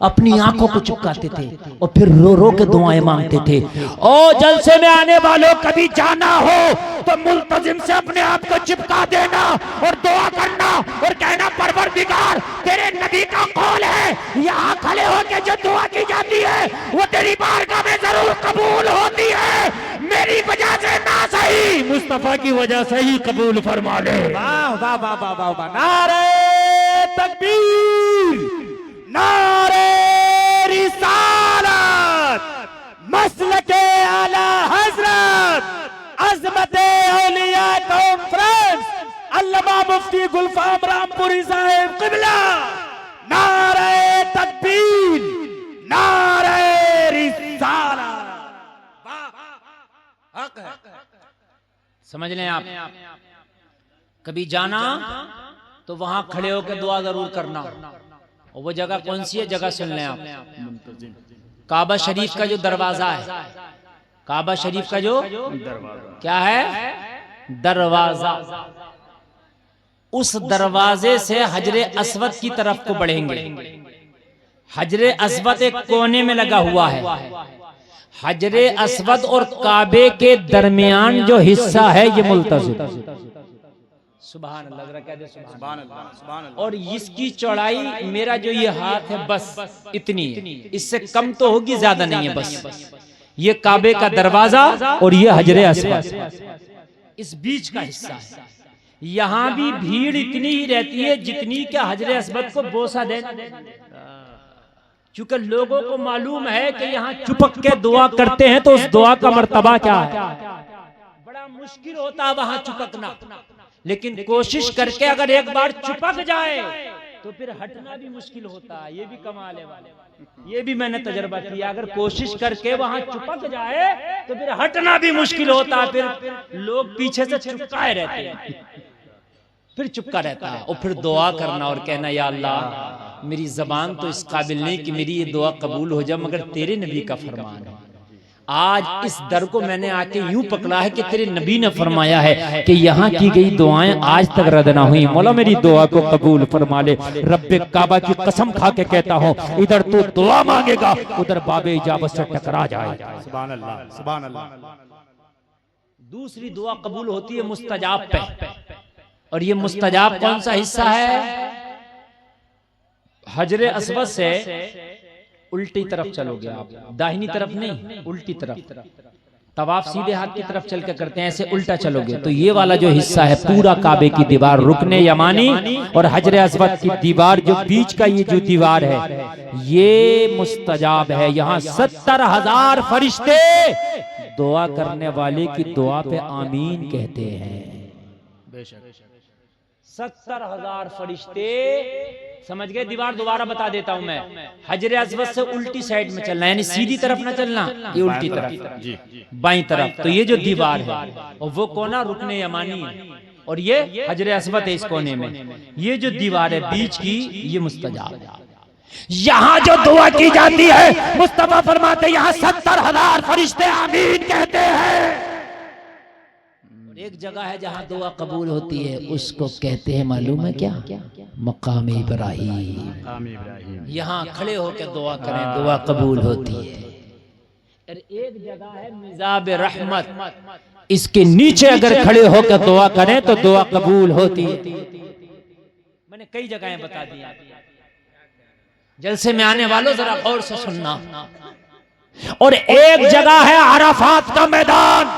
Speaker 1: अपनी आंखों को चिपकाते थे और फिर रो रो के दुआएं मांगते थे। ओ जलसे में आने वालों, कभी जाना हो तो मुल्तजिम से अपने आप को चिपका देना और दुआ करना और कहना परवरदिगार तेरे नबी का कौल है, यहाँ खड़े होके जो दुआ की जाती है वो तेरी बारगाह में जरूर कबूल होती है। मेरी वजह से ना सही, मुस्तफा की वजह से ही कबूल फरमा ले।
Speaker 2: वाह वाह वाह वाह वाह वाह, नारे तकबीर, नारे रिसालत, मसलके आला हजरत, अज़मते औलिया कॉन्फ्रेंस, अल्लामा मुफ्ती गुलफाम रामपुरी साहिब क़िबला। नारे तकबीर, नारे रिसालत।
Speaker 1: समझ लें आप, कभी जाना तो वहां खड़े होकर दुआ जरूर करना। और वो जगह कौन सी है? जगह सुन लें आप, काबा शरीफ का जो दरवाजा है, काबा शरीफ का जो क्या है? दरवाजा। उस दरवाजे से हजरे अस्वद की तरफ को बढ़ेंगे। हजरे अस्वद एक कोने में लगा हुआ है। हजरे अस्वद और काबे के दरमियान जो हिस्सा है ये मुल्तज़िम। सुभान अल्लाह, जरा कह दे सुभान अल्लाह। और इसकी चौड़ाई मेरा जो ये हाथ है बस इतनी है, इससे कम तो होगी, ज्यादा नहीं है। बस ये काबे का दरवाजा और ये हजरे अस्वद, इस बीच का हिस्सा है। यहाँ भी भीड़ इतनी ही रहती है जितनी कि हजरे अस्वद को बोसा देना। चूंकि लोगों को मालूम है कि यहाँ चुपक के दुआ करते हैं तो उस दुआ का मर्तबा क्या है। बड़ा मुश्किल होता है वहां चुपकना, लेकिन कोशिश करके अगर एक बार चुपक जाए तो फिर हटना भी मुश्किल होता है। ये भी कमाल है वाले, ये भी मैंने तजर्बा किया। अगर कोशिश करके वहां चुपक जाए तो फिर हटना भी मुश्किल होता है। फिर लोग पीछे से चिपकाए रहते हैं, फिर चुपका रहता है। और फिर दुआ करना और कहना, या अल्लाह मेरी जबान तो इस काबिल नहीं कि मेरी ये दुआ कबूल हो जाए, मगर तेरे नबी का फरमान है। आज इस दर को मैंने आके यूं पकड़ा है कि तेरे नबी ने फरमाया है कि यहाँ की गई दुआएं आज तक रद्द ना हुई। मौला मेरी दुआ को कबूल फरमा ले। रब्बे काबा की कसम खा के कहता हूँ, इधर तू दुआ मांगेगा उधर बाबे इजाबत से टकरा जाए।
Speaker 2: सुभान अल्लाह, सुभान अल्लाह।
Speaker 1: दूसरी दुआ कबूल होती है मुस्तजाब पे, और ये मुस्तजाब कौन सा हिस्सा है? हजरे अस्वद से उल्टी तरफ चलोगे आप, दाहिनी तरफ नहीं, उल्टी तरफ। तवाफ सीधे हाथ की तरफ चल के करते हैं, ऐसे उल्टा चलोगे तो ये वाला जो हिस्सा है पूरा काबे की दीवार, रुकने यमानी और हजरे अस्वद की दीवार, जो बीच का ये जो दीवार है ये मुस्तजाब है। यहाँ 70,000 फरिश्ते दुआ करने वाले की दुआ पे आमीन कहते हैं। 70,000 फरिश्ते। समझ गए? दीवार दोबारा बता देता हूं मैं। हजरे अस्वद से उल्टी साइड में चलना, यानी सीधी तरफ ना चलना, ये उल्टी तरफ, बाईं तरफ। तो ये जो दीवार है और वो कोना रुकने यमानी है, और ये हजरे अस्वद है इस कोने में। ये जो दीवार है बीच की, ये मुस्तजाब है।
Speaker 3: यहाँ जो दुआ की जाती है मुस्तफा फरमाते यहाँ 70,000 फरिश्ते आमीन कहते हैं।
Speaker 4: एक जगह है जहाँ दुआ कबूल होती है, उसको कहते हैं मालूम है क्या? मकाम इब्राहीम। यहाँ खड़े होकर दुआ करें, दुआ कबूल होती है।
Speaker 1: और एक जगह है मिज़ाब रहमत,
Speaker 3: इसके नीचे अगर खड़े होकर दुआ करें तो दुआ कबूल होती है।
Speaker 1: मैंने कई जगहें बता दी। जलसे में आने वालों जरा गौर से सुनना।
Speaker 3: और एक जगह है अराफात का मैदान।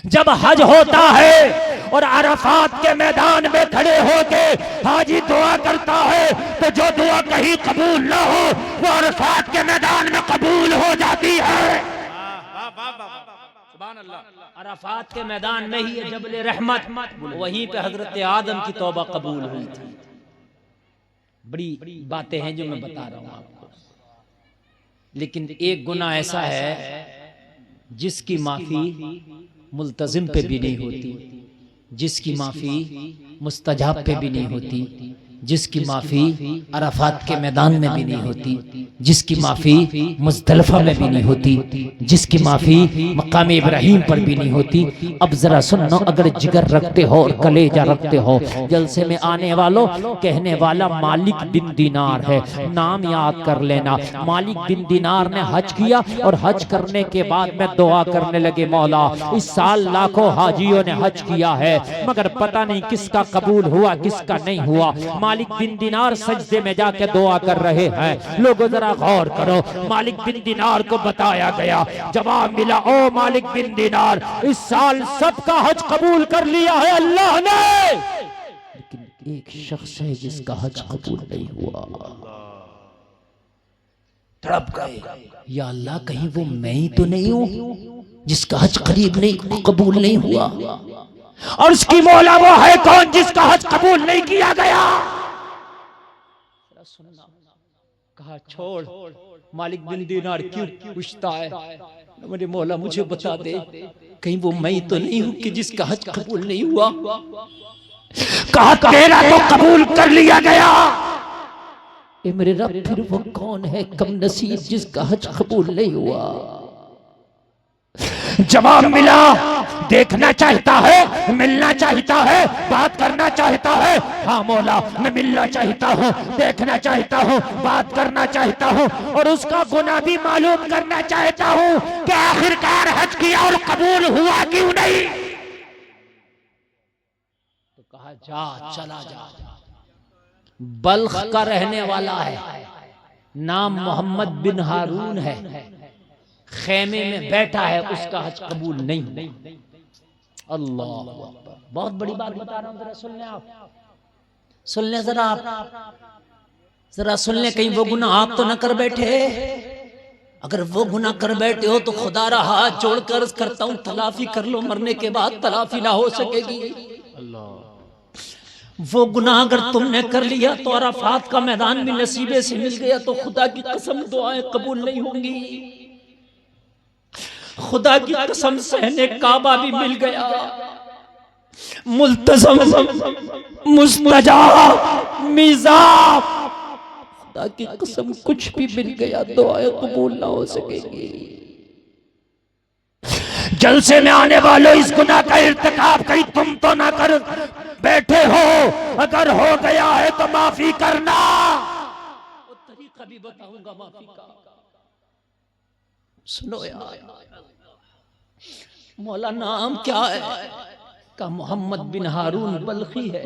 Speaker 3: जब हज होता है और अराफात के मैदान में खड़े होके हाजी दुआ करता है तो जो दुआ कहीं कबूल ना हो वो अराफात के मैदान में कबूल हो जाती है।
Speaker 1: अराफात के मैदान में ही जबल रहमत, वहीं पे हजरत आदम की तौबा कबूल हुई थी। बड़ी बातें हैं जो मैं बता रहा हूं आपको, लेकिन एक गुनाह ऐसा है जिसकी माफी मुल्तजिम पे भी नहीं होती, जिसकी माफी मुस्तजाब पे भी नहीं होती, जिसकी माफी अराफात के मैदान में भी नहीं होती, जिसकी माफी मुज़दलिफा में भी नहीं होती, जिसकी माफी मकाम इब्राहीम पर भी नहीं होती। अब जरा सुनो, अगर जिगर रखते हो और कलेजा रखते हो, जलसे में आने वालों कहने वाला मालिक बिन दिनार है, नाम याद कर लेना। मालिक बिन दिनार ने हज किया और हज करने के बाद में दुआ करने लगे, मौला इस साल लाखों हाजियों ने हज किया है मगर पता नहीं किसका कबूल हुआ किसका नहीं हुआ। मालिक बिन दिनार सजदे में जाके दुआ कर रहे हैं। लोगों जरा गौर करो, मालिक बिन दिनार को बताया गया, जवाब मिला, ओ मालिक बिन दिनार इस साल सबका हज कबूल कर लिया है अल्लाह ने, लेकिन एक शख्स है जिसका हज कबूल नहीं हुआ। तड़प गए, या अल्लाह कहीं वो मैं ही तो नहीं हूं जिसका हज करीब नहीं कबूल नहीं हुआ। और उसकी मौला वो है कौन जिसका हज कबूल नहीं किया गया। कहा छोड़, मालिक बिन दिनार क्यों पूछता है, मेरे मौला मुझे बता दे कहीं वो मैं तो नहीं हूं कि जिसका हज कबूल नहीं हुआ।
Speaker 3: कहा तेरा तो कबूल कर लिया गया। ए मेरे रब फिर वो कौन है कम नसीब जिसका हज कबूल नहीं हुआ। जवाब मिला, देखना चाहता है, मिलना चाहता है, बात करना चाहता है। हाँ मौला मैं मिलना चाहता हूँ, देखना चाहता हूँ, बात करना चाहता हूँ और उसका गुनाह भी मालूम करना चाहता हूँ कि आखिरकार हज किया और कबूल हुआ क्यों नहीं।
Speaker 1: तो कहा जा, चला जा। बल्ख का रहने वाला है, नाम मोहम्मद बिन हारून है, खेमे में बैठा है, उसका हज कबूल नहीं। अल्लाह अकबर। बहुत बड़ी बात बता रहा हूं, जरा सुन लें आप, सुन लें जरा आप, जरा सुन लें, कहीं वो गुनाह आप तो न कर बैठे। अगर वो गुनाह कर बैठे हो तो खुदा रहा हाथ जोड़कर अर्ज करता हूं तलाफी कर लो, मरने के बाद तलाफी ना हो सकेगी। वो गुनाह अगर तुमने कर लिया तो अराफात का मैदान भी नसीबे से मिल गया तो खुदा की कसम दुआएं कबूल नहीं होंगी। खुदा की कसम सहने काबा भी मिल गया, मुल्तज़म मुस्तजा मिजाब, खुदा की कसम कुछ भी मिल गया दुआएं कबूल ना हो सकेगी।
Speaker 3: जलसे में आने वालों, इस गुनाह का इर्तिकाब कहीं तुम तो ना कर बैठे हो, अगर हो गया है तो माफी करना।
Speaker 1: वो तरीका भी बताऊंगा माफी का। सुनो यार, मौला नाम क्या है? का मोहम्मद बिन हारून बल्खी है।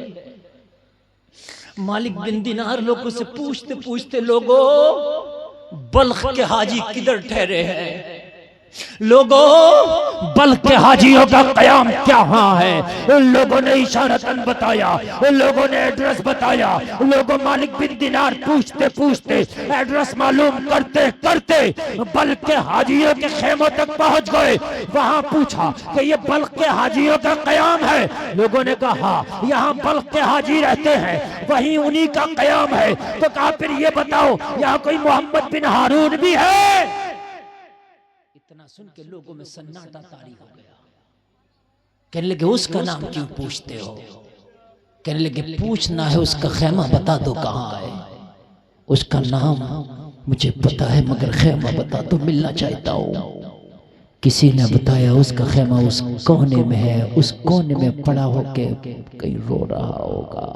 Speaker 1: मालिक बिन दिनार लोगों से पूछते पूछते, लोगों बल्ख के हाजी किधर ठहरे हैं?
Speaker 3: लोगों बल्ख के हाजियों का कयाम क्या है? उन लोगों ने इशारतन बताया, उन लोगों ने एड्रेस बताया। उन लोगों मालिक बिन दिनार पूछते पूछते, एड्रेस मालूम करते करते बल्ख के हाजियों के खेमों तक पहुंच गए। वहां पूछा कि ये बल्ख के हाजियों का कयाम है? लोगों ने कहा हाँ, यहाँ बल्ख के हाजी रहते हैं, वहीं उन्हीं का कयाम है। तो कहा फिर ये बताओ यहाँ कोई मोहम्मद बिन हारून भी है?
Speaker 1: इतना सुन के लोगों में सन्नाटा तारी हो गया। कहने लगे उसका नाम क्यों पूछते हो? कहने लगे पूछना है, उसका खेमा बता दो कहाँ है। उसका नाम मुझे पता है मगर खेमा बता दो, मिलना चाहता हूँ। किसी ने बताया उसका खेमा उस कोने में है, उस कोने में पड़ा होके कहीं रो रहा होगा।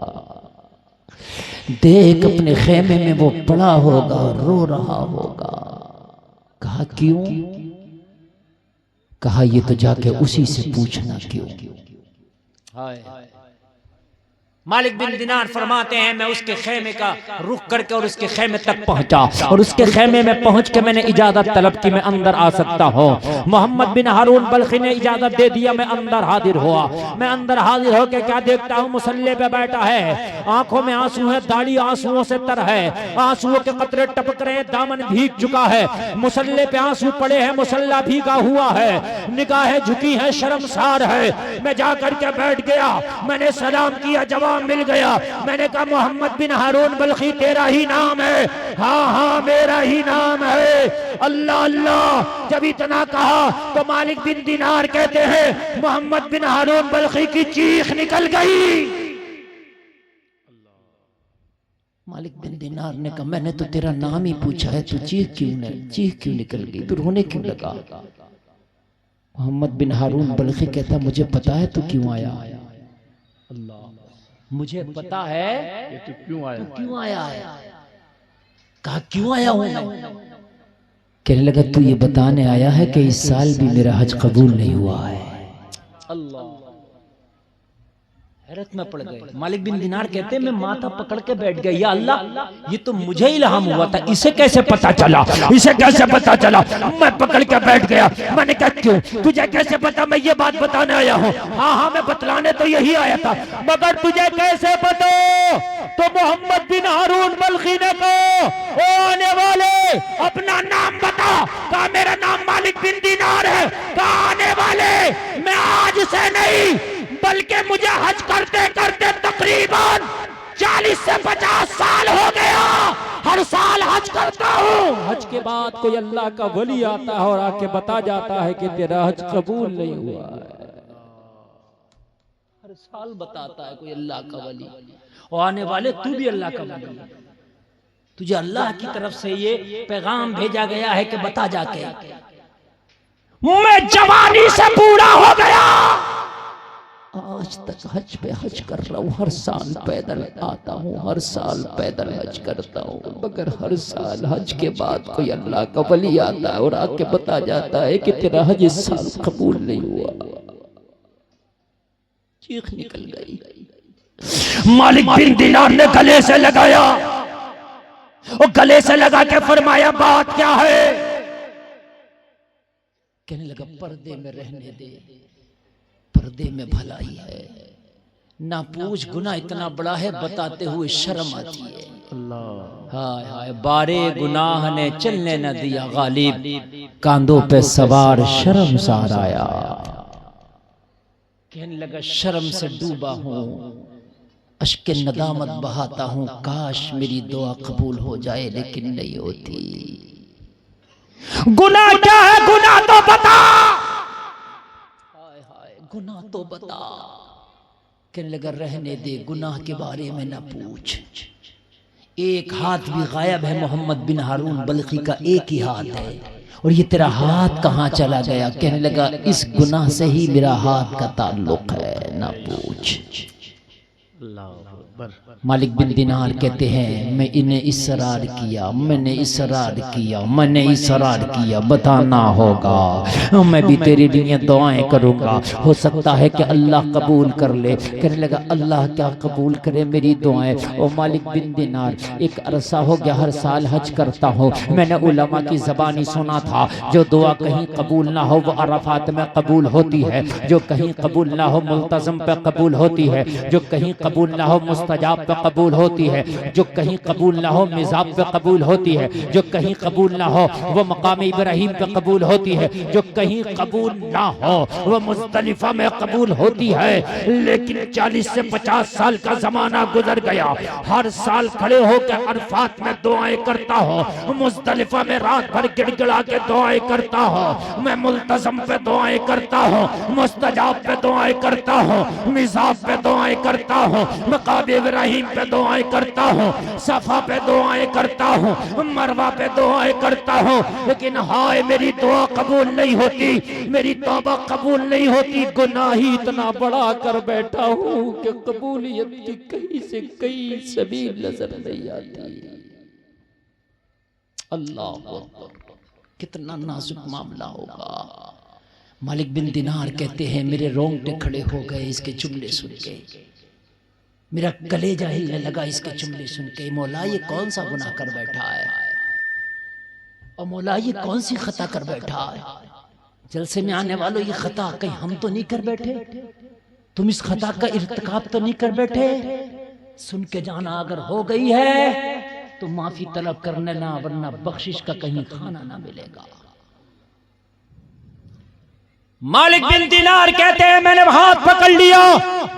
Speaker 1: देख अपने खेमे में वो पड़ा होगा, रो रहा होगा। कहा क्यों? कहा ये तो जाके उसी से पूछना क्यों। मालिक बिन दिनार फरमाते हैं मैं उसके खेमे का रुख करके और उसके खेमे तक पहुंचा और उसके खेमे में पहुंच के मैंने इजाजत तलब की मैं अंदर आ सकता हूं। मोहम्मद बिन हारून बल्खी ने इजाजत दे दिया, मैं अंदर हाजिर हुआ। मैं अंदर हाजिर होकर क्या देखता हूं, मुसल्ले पे बैठा है, आंखों में आंसू है, दाढ़ी आंसुओं से तर है, आंसुओं के कतरे टपक रहे, दामन भीग चुका है, मुसल्ले पे आंसू पड़े हैं, मुसल्ला भीगा हुआ है, निगाहें झुकी हैं, शर्मसार है। मैं जाकर के बैठ गया, मैंने सलाम किया, जवाब मिल गया। मैंने कहा मोहम्मद बिन हारून बल्खी तेरा ही नाम है? हाँ हाँ मेरा ही नाम है। अल्लाह अल्लाह। जब इतना कहा तो मालिक बिन दिनार कहते हैं मोहम्मद बिन हारून बल्खी की चीख निकल गई।
Speaker 4: मालिक बिन दिनार ने कहा मैंने तो तेरा नाम ही पूछा है, तू चीख क्यों निकल गई, तू रोने क्यों लगा? मोहम्मद बिन हारून बल्खी कहता मुझे पता है तू क्यों आया। अल्लाह, मुझे पता है
Speaker 2: तू क्यों आया?
Speaker 4: क्यों आया है? कहा क्यों आया हूं मैं? कहने लगा तू ये बताने आया है कि इस साल भी मेरा हज कबूल नहीं हुआ है।
Speaker 1: अल्लाह, हैरत में पड़ गए। मालिक बिन दिनार कहते मैं माथा पकड़ के बैठ गया, या अल्लाह ये तो मुझे ही इल्हाम हुआ था, इसे कैसे पता चला?
Speaker 3: इसे कैसे पता चला? मैं पकड़ के बैठ गया। मैंने कहा क्यों? तुझे कैसे पता मैं ये बात बताने आया हूँ? हाँ हाँ मैं बतलाने तो यही आया था, मगर तुझे कैसे पता? तो मोहम्मद बिन हारून बल्खी ने कहा ओ आने वाले अपना नाम बता। कहा मेरा नाम मालिक बिन दिनार है। कहा आने वाले मैं आज से नहीं बल्कि मुझे हज करते करते तकरीबन 40 से 50 साल हो गया, हर साल हज करता हूँ।
Speaker 1: हज के बाद कोई अल्लाह का वली आता है और आके बता जाता है कि तेरा हज कबूल नहीं हुआ है। हर साल बताता है कोई अल्लाह का वली। और आने वाले तू भी अल्लाह का वली है, तुझे अल्लाह की तरफ से ये पैगाम भेजा गया है कि बता जाके।
Speaker 3: मैं जवानी से बूढ़ा हो गया,
Speaker 4: आज तक हज पे हज कर रहा हूँ, हर साल पैदल आता हूँ, हर साल पैदल हज करता हूँ, मगर हर साल हज के बाद कोई अल्लाह का वली आता है और आके बता जाता है कि तेरा हज इस साल कबूल नहीं हुआ। चीख निकल गई।
Speaker 3: मालिक बिन दिनार ने गले से लगाया और गले से लगा के फरमाया बात क्या है?
Speaker 4: कहने लगा पर्दे में रहने दे, पर्दे में भलाई है। ना पूछ गुनाह इतना बड़ा है, बताते हुए शर्म आती है। हाय हाय, बारे गुनाह ने चलने न दिया गालिब, कांधों पे सवार शर्मसार आया। कहने लगा शर्म से डूबा हूँ, अश्के नदामत बहाता हूँ, काश मेरी दुआ कबूल हो जाए, लेकिन नहीं होती।
Speaker 3: गुनाह क्या है? गुनाह तो बता।
Speaker 4: हाय हाय, गुनाह तो बता। कहने लगा रहने दे, गुनाह के बारे में ना पूछ। एक हाथ भी गायब है मोहम्मद बिन हारून बल्खी का, एक ही हाथ है, और ये तेरा हाथ कहाँ चला गया? कहने लगा इस गुनाह से ही मेरा हाथ का ताल्लुक है, ना पूछ। मालिक बिन दिनार कहते हैं मैं इन्हें इसरार किया, मैंने इसरार किया, मैंने इसरार किया, बताना होगा, मैं भी तेरे लिए दुआएं करूंगा, हो सकता है कि अल्लाह कबूल कर ले। कहने लगा अल्लाह क्या कबूल करे मेरी दुआएं? ओ मालिक बिन दिनार, एक अरसा हो गया हर साल हज करता हूँ, मैंने उलमा की ज़बानी सुना था जो दुआ कहीं कबूल ना हो वो अरफात में कबूल होती है, जो कहीं कबूल ना हो मुल्तज़म पे कबूल होती है, जो कहीं कबूल ना हो मुस्तजाब पे कबूल होती है, जो कहीं कबूल ना हो मिज़ाब पे कबूल होती है, जो कहीं कबूल ना हो वो मकाम इब्राहिम पे कबूल होती है, जो कहीं कबूल ना हो वो मुज़दलिफा में कबूल होती है। लेकिन 40 से 50 साल का जमाना गुजर गया, हर साल खड़े होकर अरफात में दुआएं करता हो, मुज़दलिफा में रात भर गिड़गिड़ा के दुआएं करता हो, मैं मुल्तज़म पे दुआएं करता हूँ, मुस्तजाब पे दुआएं करता हूँ, मिज़ाब पे दुआएं करता हूँ, मकाम इब्राहिम पे दुआएं करता हूँ, सफा पे दुआएं करता हूँ, मरवा पे दुआएं करता हूँ, लेकिन हाय मेरी दुआ कबूल नहीं होती, मेरी तौबा कबूल नहीं होती। गुनाह ही इतना बड़ा कर बैठा हूँ कि कबूलियत की कहीं से कहीं सबील नजर नहीं आती। अल्लाह अकबर, कितना नाजुक मामला होगा। मालिक बिन दिनार कहते हैं मेरे रोंगटे खड़े हो गए इसके जुमले सुन के, मेरा कलेजा हिलने लगा इसके जुमले सुन के। मौला ये कौन सा गुनाह कर बैठा है, और मौला ये कौन सी खता कर बैठा है? जलसे में आने वालों ये खता कहीं हम तो नहीं कर बैठे, तुम इस खता का इर्तिकाब तो नहीं कर बैठे? सुन के जाना अगर हो गई है तो माफी तलब करने ना, वरना बख्शिश का कहीं खाना ना मिलेगा।
Speaker 3: मालिक बिन दिनार कहते हैं मैंने हाथ पकड़ लिया,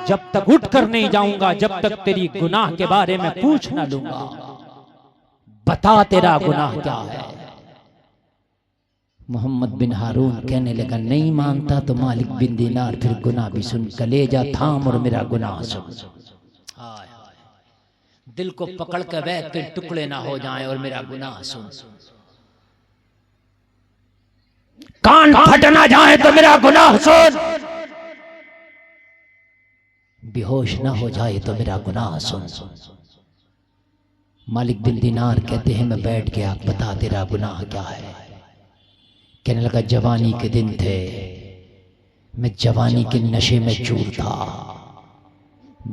Speaker 3: जब तक उठ कर नहीं जाऊंगा जब तक तेरी गुनाह के बारे में पूछ ना लूंगा, बता तेरा गुनाह क्या है?
Speaker 4: मोहम्मद बिन हारून कहने लगा नहीं मानता तो मालिक बिन दिनार फिर गुनाह भी सुन, कलेजा थाम और मेरा गुनाह सुन। दिल को पकड़ कर बैठ के टुकड़े ना हो जाएं और मेरा गुनाह सुन।
Speaker 3: कान फट ना जाए तो मेरा गुनाह सुन,
Speaker 4: बेहोश ना हो जाए तो मेरा गुनाह सुन। मालिक बिन दिनार कहते हैं मैं बैठ गया, बता तेरा गुनाह क्या है? कहने लगा जवानी के दिन थे, मैं जवानी के नशे में चूर था,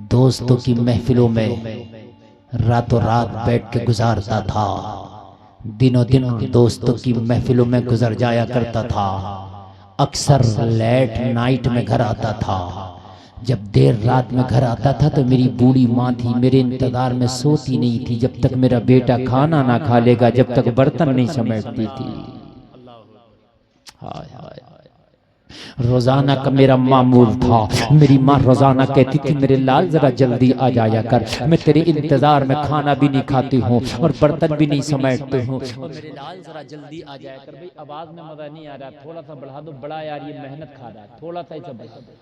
Speaker 4: दोस्तों की महफिलों में रातों रात बैठ के गुजारता था, दिनों दिन दोस्तों की महफिलों में गुजर जाया करता था, अक्सर लेट नाइट में घर आता था। जब देर रात में घर आता था तो मेरी बूढ़ी माँ थी, मेरे इंतजार में सोती नहीं थी जब तक मेरा बेटा खाना ना खा लेगा, जब तक बर्तन नहीं समेटती थी। हाय हाय, रोजाना का मेरा मामूल था, मेरी माँ रोजाना कहती थी मेरे लाल जरा जल्दी आ जाया कर, मैं तेरे इंतजार में खाना भी नहीं खाती हूँ और बर्तन भी नहीं समेटती हूँ, और मेरे लाल जरा जल्दी आ जाया कर। भाई आवाज में मजा नहीं आ रहा, थोड़ा सा बढ़ा दो, बड़ा यार ये मेहनत खा रहा है, थोड़ा सा ऐसा बढ़ा दो।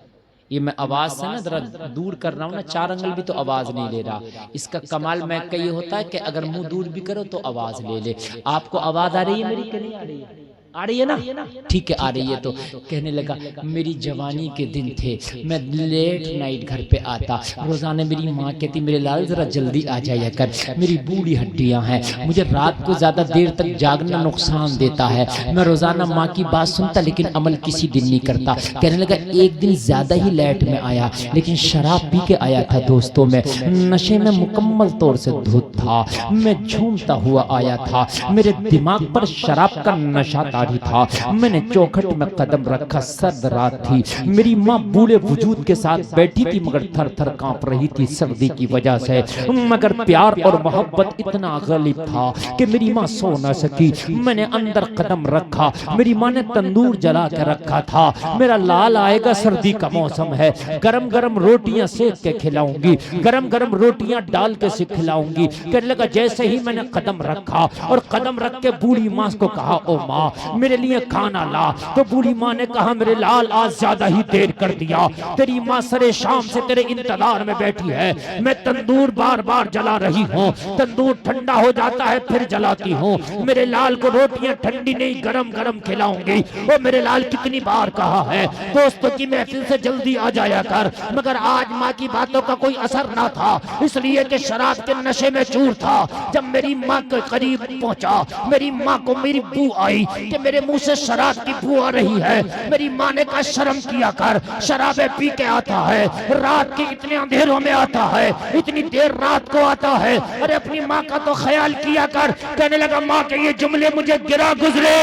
Speaker 4: ये मैं आवाज से ना जरा दूर कर रहा हूँ ना, 4 अंगल भी तो आवाज नहीं ले रहा। इसका कमाल मैं का ये होता है कि अगर मुंह दूर भी करो तो आवाज ले ले। आपको आवाज आ रही है मेरी कि नहीं आ रही है? आ रही है ना? ठीक है आ रही है। तो कहने लगा मेरी जवानी के दिन थे, मैं लेट नाइट घर पे आता, रोजाना मेरी माँ कहती मेरे लाल जरा जल्दी आ जाया कर, मेरी बूढ़ी हड्डियां हैं, मुझे रात को ज्यादा देर तक जागना नुकसान देता है। मैं रोजाना माँ की बात सुनता लेकिन अमल किसी दिन नहीं करता। कहने लगा एक दिन ज्यादा ही लेट में आया, लेकिन शराब पी के आया था दोस्तों में, नशे में मुकम्मल तौर से धुत था, मैं झूमता हुआ आया था, मेरे दिमाग पर शराब का नशा था
Speaker 3: तारी था। मैंने चौखट में कदम रखा, सर्द रात थी। मेरी माँ बूढ़े वजूद के साथ बैठी थी मगर थर थर कांप रही थी सर्दी की वजह से। मगर प्यार और मोहब्बत इतना गालिब था कि मेरी माँ सो न सकी। मैंने अंदर कदम रखा, मेरी माँ ने तंदूर जला के रखा था। मेरा लाल आएगा, सर्दी का मौसम है, गरम गरम रोटियां सेक के खिलाऊंगी, गरम गरम रोटियां डाल के से खिलाऊंगी। कहने लगा जैसे ही मैंने कदम रखा और कदम रख के बूढ़ी माँ को कहा, ओ माँ मेरे लिए खाना ला, तो बूढ़ी माँ ने कहा मेरे लाल आज ज्यादा ही देर कर दिया, तेरी माँ सरे शाम से तेरे इंतजार में बैठी है। मैं तंदूर बार बार जला रही हूँ, तंदूर ठंडा हो जाता है फिर जलाती हूँ। मेरे लाल को रोटियां ठंडी नहीं गरम गरम खिलाऊंगी। ओ मेरे लाल कितनी बार कहा है दोस्तों की महफिल से जल्दी आ जाया कर, मगर आज माँ की बातों का कोई असर ना था, इसलिए कि शराब के नशे में चूर था। जब मेरी माँ के करीब पहुंचा, मेरी माँ को मेरी बू आई कि मेरे मुंह से शराब की बू आ रही है। मेरी माँ ने कहा शर्म किया कर, शराबे पी के आता है, रात के इतने अंधेरों में आता है, इतनी देर रात को आता है, अरे अपनी माँ का तो ख्याल किया कर। कहने लगा माँ के ये जुमले मुझे गिरा गुजरे,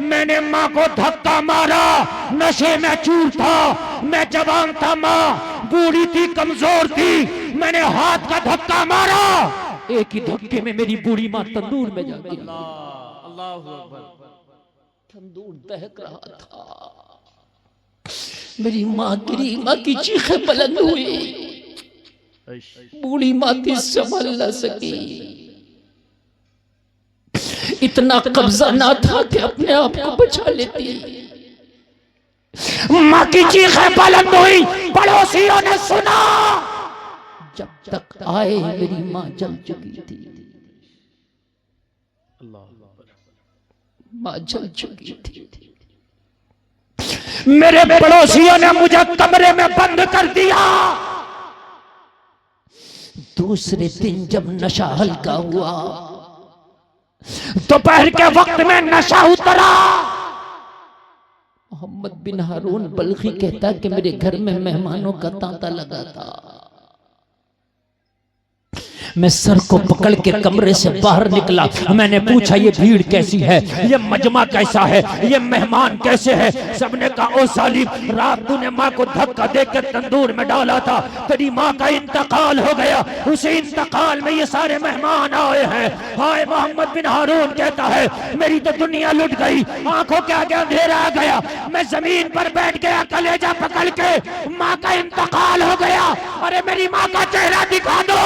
Speaker 3: मैंने माँ को धक्का मारा, नशे में चूर था, मैं जवान था, माँ बूढ़ी थी कमजोर थी, मैंने हाथ का धक्का मारा, एक ही धक्के में मेरी बूढ़ी माँ तंदूर में जा गिरी। तंदूर दहक रहा था, मेरी माँ गिरी, माँ की चीखें बुलंद हुई, बूढ़ी माँ थी संभल न सकी, इतना कब्जा ना था कि अपने आप को बचा लेती। माँ की चीखें बुलंद हुई, पड़ोसियों ने सुना, जब तक आए मेरी माँ जल चुकी थी, माँ जल चुकी थी। मेरे पड़ोसियों ने मुझे कमरे में बंद कर दिया। दूसरे दिन जब नशा हल्का हुआ, दोपहर के वक्त में नशा उतरा। मोहम्मद बिन हारून बल्खी कहता कि मेरे घर में मेहमानों का तांता लगा था। मैं सर को पकड़ के कमरे से बाहर निकला, मैंने पूछा ये भीड़ कैसी है, ये मजमा कैसा है, ये मेहमान कैसे है। सबने कहा ओ सालिम, रात तूने माँ को धक्का देकर तंदूर में डाला था, तेरी माँ का इंतकाल हो गया, उसी इंतकाल में ये सारे मेहमान आए हैं। हाय मोहम्मद बिन हारून कहता है मेरी तो दुनिया लुट गई, आंखों के आगे अंधेरा आ गया, मैं जमीन पर बैठ गया कलेजा पकड़ के, माँ का इंतकाल हो गया, अरे मेरी माँ का चेहरा दिखा दो।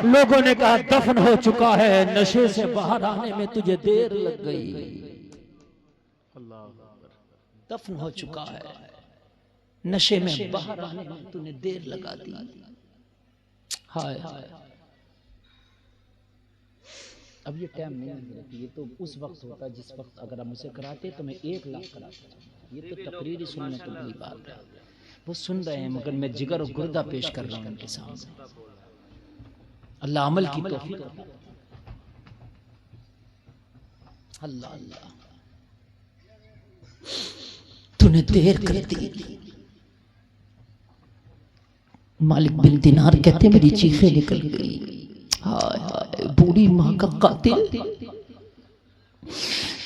Speaker 3: लोगों ने कहा दफन हो चुका है, नशे से बाहर आने में तुझे देर लग गई, दफन हो चुका है, नशे में बाहर आने में तूने देर लगा दी। हाय हाय, अब ये टाइम नहीं है, ये तो उस वक्त होता जिस वक्त अगर आप मुझे कराते तो मैं 1 लाख कराता। ये तो तकरीरी सुनने तो बड़ी बात है, वो सुन रहे हैं मगर मैं जिगर और गुर्दा पेश कर रहा हूं उनके सामने। अल्लाह अमल की तौफीक दे। अल्लाह अल्लाह, तूने देर कर दी। मालिक बिन दिनार कहते मेरी चीखें निकल गई। हाय हाय, बूढ़ी माँ का कातिल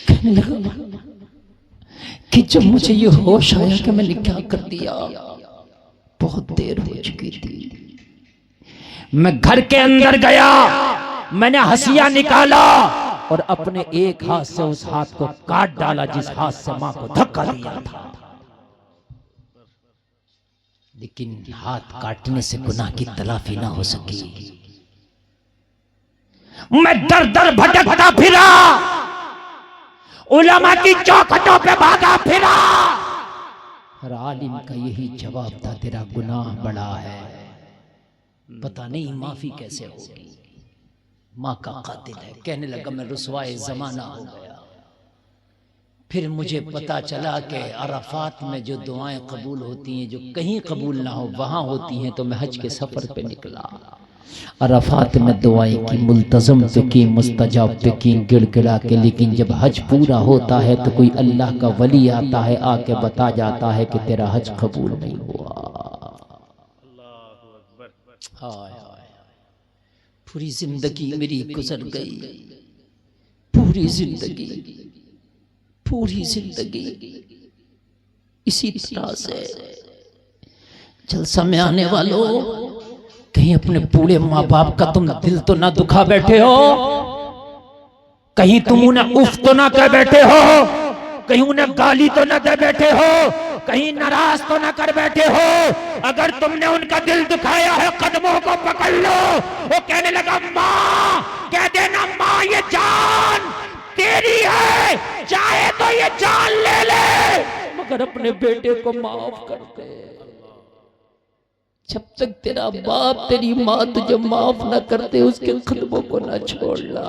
Speaker 3: कहने लगा कि जब मुझे ये होश आया कि मैंने क्या कर दिया, बहुत देर हो चुकी थी। मैं घर के अंदर गया, मैंने हसिया निकाला और अपने एक हाथ से उस हाथ को काट डाला जिस हाथ से मां को धक्का दिया था। लेकिन हाथ काटने से गुनाह की तलाफी ना हो सकी। मैं दर दर भटकता फिरा, उलमा की चौखटों पे भागा फिरा। हर आलिम का यही जवाब था, तेरा गुनाह बड़ा है, पता नहीं माफी कैसे होगी, माँ का कातिल है। कहने लगा मैं रुसवाए जमाना हो गया। फिर मुझे पता चला कि अराफात में जो दुआएं कबूल होती हैं, जो कहीं कबूल ना हो वहां होती हैं। तो मैं हज के सफर पे निकला, अराफात में दुआएं की, मुल्तज़म पे की, मुस्तजाब पे की, गिड़गिड़ा के। लेकिन जब हज पूरा होता है तो कोई अल्लाह का वली आता है, आके बता जाता है कि तेरा हज कबूल नहीं हुआ। हाय हाय, पूरी जिंदगी मेरी गुजर गई, पूरी जिंदगी,
Speaker 4: पूरी जिंदगी इसी तरह से। जलसा में आने वालों, कहीं अपने बूढ़े माँ बाप का तुम दिल तो ना दुखा बैठे हो, कहीं तुम उन्हें उफ तो ना कह बैठे हो, कहीं उन्हें गाली तो ना दे बैठे हो, कहीं नाराज तो ना कर बैठे हो। अगर तुमने उनका दिल दुखाया है, कदमों को पकड़ लो। वो कहने लगा माँ, कह देना माँ ये जान तेरी है, चाहे तो ये जान ले ले, मगर अपने बेटे को माफ कर दे। जब तक तेरा बाप तेरी माँ तुझे माफ ना करते, उसके कदमों को ना छोड़ना।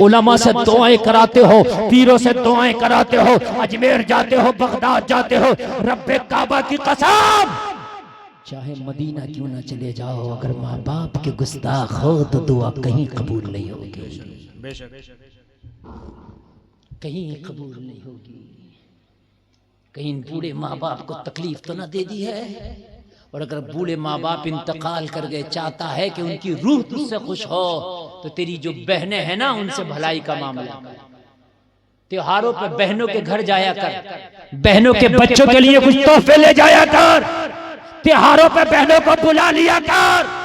Speaker 4: उलमा से दुआएं कराते हो, पीरों से दुआएं कराते हो, अजमेर जाते हो, बगदाद जाते हो, रब्बे काबा की कसम, चाहे मदीना क्यों ना चले जाओ, अगर माँ बाप के गुस्ताख हो तो दुआ कहीं कबूल नहीं होगी, कहीं कबूल नहीं होगी। कहीं बूढ़े माँ बाप को तकलीफ तो ना दे दी है। और अगर बूढ़े माँ बाप इंतकाल कर गए, चाहता है कि उनकी रूह तुझसे खुश हो, तो तेरी जो बहनें हैं ना, उनसे भलाई का मामला कर। त्योहारों पे बहनों के घर जाया कर, बहनों के बच्चों के लिए कुछ तोहफे ले जाया कर, त्योहारों पे बहनों को बुला लिया कर।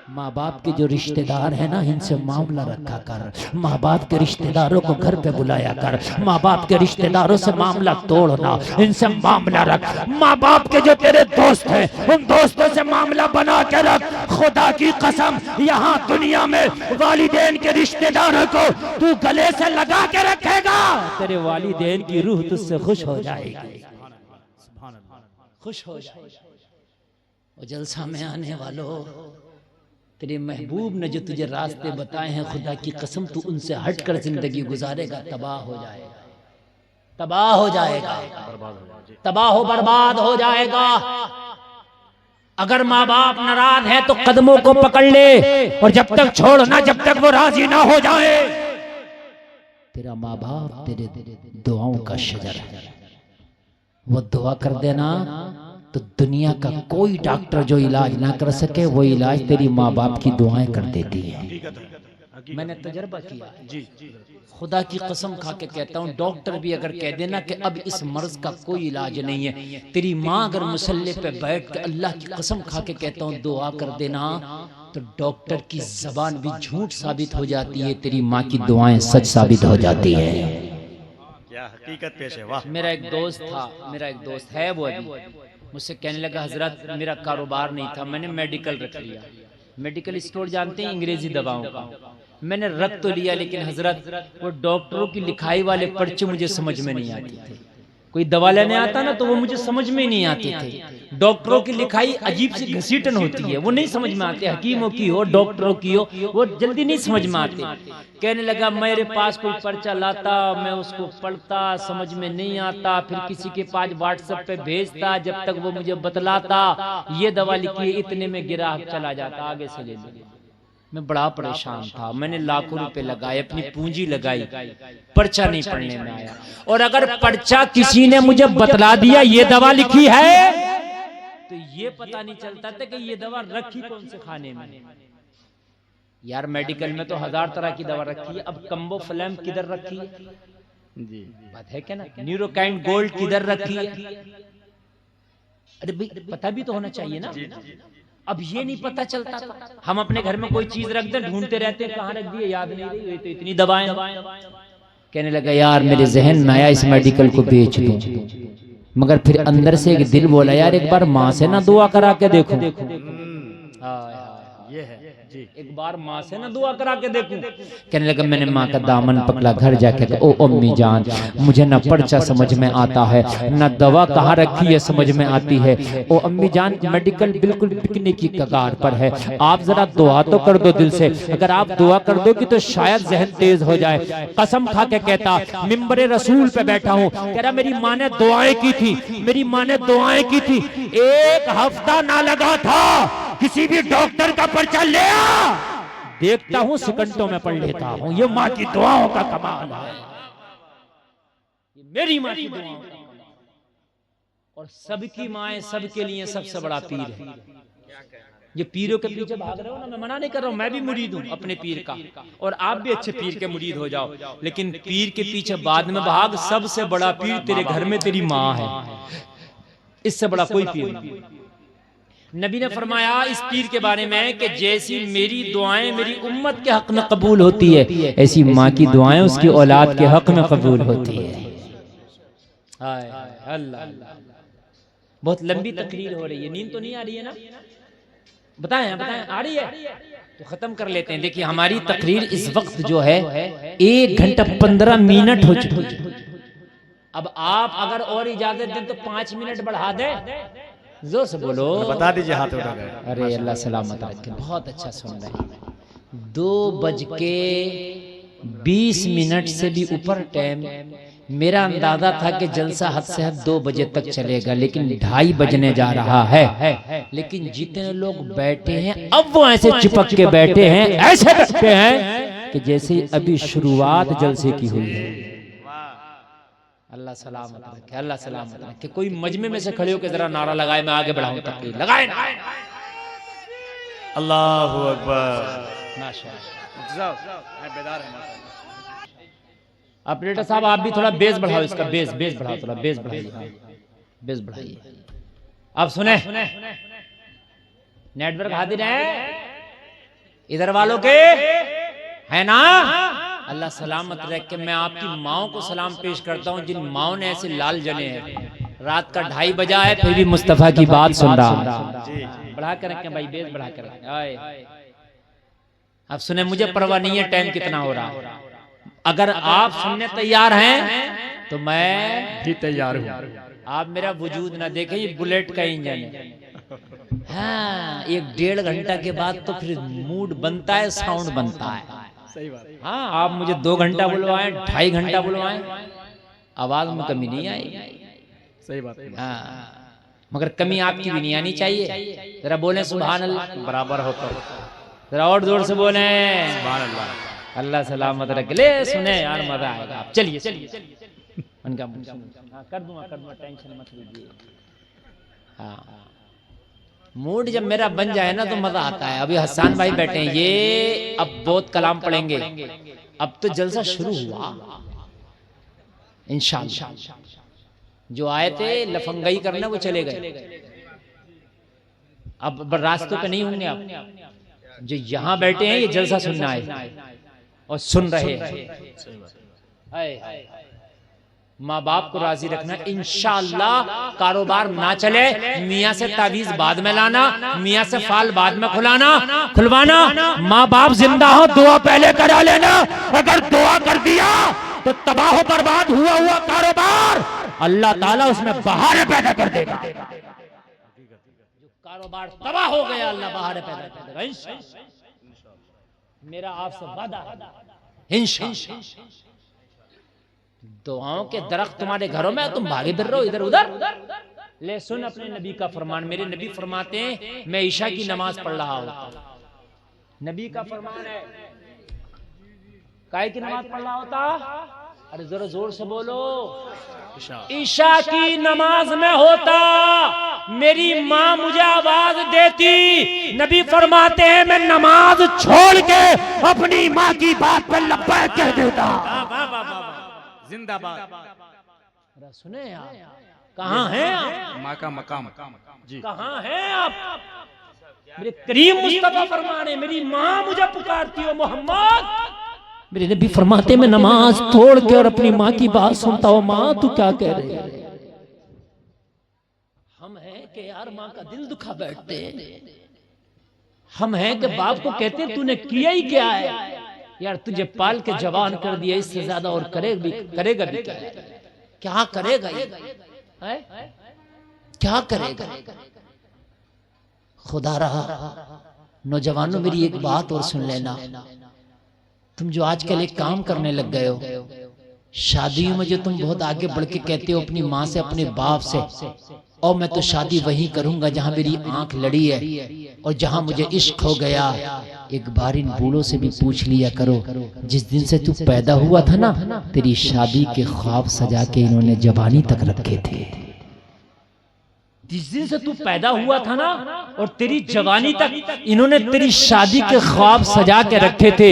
Speaker 4: माँ बाप के जो रिश्तेदार हैं ना, इनसे मामला रखा कर, माँ बाप के रिश्तेदारों को घर पे बुलाया कर, माँ बाप के रिश्तेदारों से मामला तोड़ना, इनसे मामला रख। माँ बाप के जो तेरे दोस्त हैं, उन दोस्तों से मामला बना के रख। खुदा की कसम, यहाँ दुनिया में वालिदैन के रिश्तेदारों को तू गले से लगा के रखेगा, तेरे वालिदैन की रूह तुझसे खुश हो जाएगी, खुश हो जाएगी। और जलसा में आने वालों, तेरे महबूब ने जो तुझे रास्ते बताए हैं, खुदा की कसम तू उनसे हटकर जिंदगी गुजारेगा, तबाह हो जाएगा, तबाह हो जाएगा, तबाह हो बर्बाद हो जाएगा। अगर माँ बाप नाराज है तो कदमों को पकड़ ले, और जब तक छोड़ना, जब तक वो राजी ना हो जाए। तेरा माँ बाप तेरे दुआओं का शजर है, वो दुआ कर देना तो दुनिया का कोई डॉक्टर जो इलाज ना कर सके, वो इलाज तेरी माँ बाप की दुआएं कर देती है। मैंने तजर्बा किया, खुदा की कसम खा के कहता हूँ, डॉक्टर भी अगर कह देना कि अब इस मर्ज का कोई इलाज नहीं है, तेरी माँ अगर मुसल्ले पे बैठ के अल्लाह की कसम खा के कहता हूँ दुआ कर देना, तो डॉक्टर की जबान भी झूठ साबित हो जाती है, तेरी माँ की दुआएं सच साबित हो जाती है।
Speaker 2: क्या हकीकत पेश है, वाह।
Speaker 1: मेरा एक दोस्त था, मेरा एक दोस्त है, वो अभी मुझसे कहने लगा, हजरत मेरा कारोबार नहीं था, मैंने मेडिकल रख लिया। मेडिकल स्टोर जानते हैं, अंग्रेजी दवाओं का। मैंने रख तो लिया, लेकिन हजरत वो डॉक्टरों की लिखाई वाले पर्चे मुझे समझ में नहीं आते थे। कोई दवा लेने आता ना तो वो मुझे समझ में नहीं आते थे। डॉक्टरों की लिखाई अजीब सी घसीटन होती है, वो नहीं समझ में आते। हकीमों की हो, डॉक्टरों की हो, वो जल्दी नहीं समझ में आते। कहने लगा मेरे पास कोई पर्चा लाता, मैं उसको पढ़ता, समझ में नहीं आता, फिर किसी के पास व्हाट्सएप पे भेजता, जब तक वो मुझे बतलाता ये दवा लिखी है, इतने में ग्राहक चला जाता, आगे से ले लीजिए। मैं बड़ा परेशान था, मैंने लाखों रुपए लगाए, अपनी पूंजी लगाई, पर्चा नहीं पढ़ने में आया। और अगर पर्चा किसी ने मुझे बतला दिया ये दवा लिखी है, तो ये पता नहीं चलता था कि ये दवा रखी कौन से खाने में। यार मेडिकल में तो 1000 तरह की दवा रखी है, अब कम्बो फ्लैम किधर रखी है जी, बात है क्या ना, न्यूरोकाइंड गोल्ड किधर रखी है, अरे भाई पता भी तो होना चाहिए ना। अब ये नहीं पता चलता था। हम अपने घर में कोई चीज रख दें, ढूंढते रहते हैं कहाँ रख दी है, याद नहीं रही, तो इतनी दवाएं। कहने लगा यार मेरे जहन में आया इस मेडिकल को बेच दूं, मगर फिर अंदर से एक दिल बोला यार एक बार माँ से ना दुआ करा के देखो।
Speaker 2: ये है जी,
Speaker 1: एक बार माँ से ना दुआ करा के देखूं।
Speaker 4: कहने लगा मैंने माँ का दामन पकड़ा, घर जाके ओ अम्मी जान मुझे ना पर्चा समझ में आता है, ना दवा कहाँ रखी है समझ में आती है। ओ अम्मी जान मेडिकल बिल्कुल बिकने की कगार पर है, आप जरा दुआ तो कर दो दिल से, अगर आप दुआ कर दोगी तो शायद जहन तेज हो जाए। कसम खा के कहता मिंबरे रसूल पे बैठा हूँ, कह रहा मेरी माँ ने दुआएं की थी, मेरी माँ ने दुआएं की थी, 1 हफ्ता ना लगा था किसी भी डॉक्टर का पर्चा ले आ, देखता हूं सेकंडों में पढ़ लेता हूं। ये माँ की दुआओं का कमाल है,
Speaker 1: मेरी माँ की दुआओं का कमाल। और सबकी माएं सबके लिए सबसे बड़ा पीर है। ये पीरों के पीछे भाग रहे हो ना, मैं मना नहीं कर रहा हूँ, मैं भी मुरीद हूँ अपने पीर का, और आप भी अच्छे पीर के मुरीद हो जाओ, लेकिन पीर के पीछे बाद में भाग। सबसे बड़ा पीर तेरे घर में तेरी माँ है, इससे बड़ा कोई पीर नहीं। नबी ने फरमाया इस पीर के बारे में कि जैसी मेरी दुआएं मेरी उम्मत के हक में कबूल होती है, ऐसी माँ की दुआएं उसकी औलाद के हक में कबूल होती है। हाय अल्लाह, बहुत लंबी तकरीर हो रही है, नींद तो नहीं आ रही है ना? बताएं बताएं, आ रही है तो खत्म कर लेते हैं। देखिए हमारी तकरीर इस वक्त जो है 1 घंटा 15 मिनट हो चुकी है। अब आप अगर और इजाजत दें तो 5 मिनट बढ़ा दें, जोर से बोलो,
Speaker 2: बता दीजिए हाथ उठा कर।
Speaker 1: अरे अल्लाह सलामत रखे, बहुत अच्छा सुन रहे हैं। 2:20 से भी ऊपर टाइम, मेरा अंदाजा था कि जलसा हद से हद 2 बजे तक चलेगा, लेकिन 2:30 बजने जा रहा है। लेकिन जितने लोग बैठे हैं अब वो ऐसे चिपक के बैठे हैं, ऐसे बैठे हैं कि जैसे अभी शुरुआत जलसे की हुई है। अल्लाह सलामत रखे, अल्लाह सलामत रखे। कोई मजमे में से खड़े होकर जरा नारा लगाए, मैं आगे बढ़ाऊं तकरीर, लगाए
Speaker 2: अल्लाहु अकबर।
Speaker 1: ऑपरेटर साहब आप भी थोड़ा बेस बढ़ाओ, इसका बेस बढ़ाओ, थोड़ा बेस बढ़ाइए, बेस बढ़ाइए। अब सुने, नेटवर्क हाजिर है इधर वालों के, है ना? अल्लाह सलामत रख के मैं आपकी माओ को सलाम पेश करता हूँ, जिन माओ ने ऐसे लाल जले हैं। रात का 2:30 बजा है फिर भी मुस्तफा की बात सुन रहा है। बढ़ा कर रखें भाई, बेस बढ़ा कर रखें। अब सुने, मुझे परवाह नहीं है टाइम कितना हो रहा है। अगर आप सुनने तैयार हैं तो मैं
Speaker 2: भी तैयार हूँ।
Speaker 1: आप मेरा वजूद ना देखें, ये बुलेट का इंजन है। हाँ, 1-1.5 घंटा के बाद तो फिर मूड बनता है, साउंड बनता है।
Speaker 2: सही बात।
Speaker 1: हाँ, आप मुझे 2 घंटा बुलवाएं, 2.5 घंटा बुलवाएं, आवाज में कमी नहीं आएगी।
Speaker 2: सही बात।
Speaker 1: हाँ, मगर कमी आपकी भी नहीं आनी चाहिए। जरा बोले सुभान अल्लाह,
Speaker 2: बराबर होता है।
Speaker 1: जरा और जोर से बोले
Speaker 2: सुभान अल्लाह।
Speaker 1: अल्लाह सलामत रखे। ले सुने यार, मजा आएगा। आप चलिए उनका कर दूंगा, टेंशन मत लीजिए। हाँ, मूड जब मेरा बन जाए ना तो मजा आता है। अभी हसन भाई बैठे हैं, ये अब बहुत कलाम पढ़ेंगे। अब तो जलसा शुरू हुआ इंशाअल्लाह। जो आए थे लफंगाई करने वो चले गए, अब रास्तों पे नहीं होंगे। अब जो यहाँ बैठे हैं ये जलसा सुनना है और सुन रहे हैं। माँ बाप को राजी रखना, इंशाअल्लाह कारोबार ना चले, मियाँ से तावीज बाद में लाना, मियाँ से फाल बाद में खुलवाना। माँ बाप जिंदा हो, दुआ पहले करा लेना। अगर दुआ कर दिया तो तबाह बर्बाद हुआ कारोबार अल्लाह ताला उसमें बहारें पैदा कर देगा। जो कारोबार तबाह हो गया, अल्लाह बहारें पैदा कर देगा इंशाअल्लाह। मेरा आपसे वादा है इंशाअल्लाह। दुआओं के दरख्त तुम्हारे घरों में, तुम भागे फिर रहे हो इधर उधर। ले सुन अपने नबी का फरमान। मेरे नबी फरमाते हैं, मैं ईशा की नमाज पढ़ रहा हूं। नबी का फरमान है, काय की नमाज पढ़ रहा होता? अरे जरा जोर से बोलो, ईशा की नमाज में होता। मेरी माँ मुझे आवाज देती। नबी फरमाते हैं, मैं नमाज छोड़ के अपनी माँ की बात पर लब्बैक कह देता।
Speaker 2: जिंदाबाद।
Speaker 1: सुने आप, कहाँ हैं आप?
Speaker 2: माँ का मकाम जी,
Speaker 1: कहाँ हैं आप? मेरे करीम मुस्तफा फरमाने, मेरी माँ मुझे पुकारती हो मोहम्मद। मेरे नबी फरमाते, मैं नमाज छोड़ के और अपनी माँ की बात सुनता हूँ। माँ तू क्या कह रही है? हम हैं कि यार माँ का दिल दुखा बैठते हैं। हम हैं कि बाप को कहते हैं तूने किया ही क्या है यार, तुझे पाल के जवान कर दिया, इससे ज्यादा और करेगा भी क्या करेगा ये? क्या करेगा? खुदा रहा नौजवानों, मेरी एक बात और सुन लेना। तुम जो आजकल एक काम करने लग गए हो, शादियों में जो तुम बहुत आगे बढ़ के कहते हो अपनी माँ से, अपने बाप से, और मैं तो शादी वहीं करूंगा जहां मेरी आंख लड़ी है और जहां मुझे इश्क हो गया। एक बार इन बूढ़ों से भी पूछ लिया करो, जिस दिन से तू पैदा हुआ था ना, तेरी शादी के ख्वाब सजा के इन्होंने जवानी तक रखे थे। जिस दिन से तू पैदा हुआ था ना और तेरी जवानी तक इन्होंने तेरी शादी के ख्वाब सजा के रखे थे।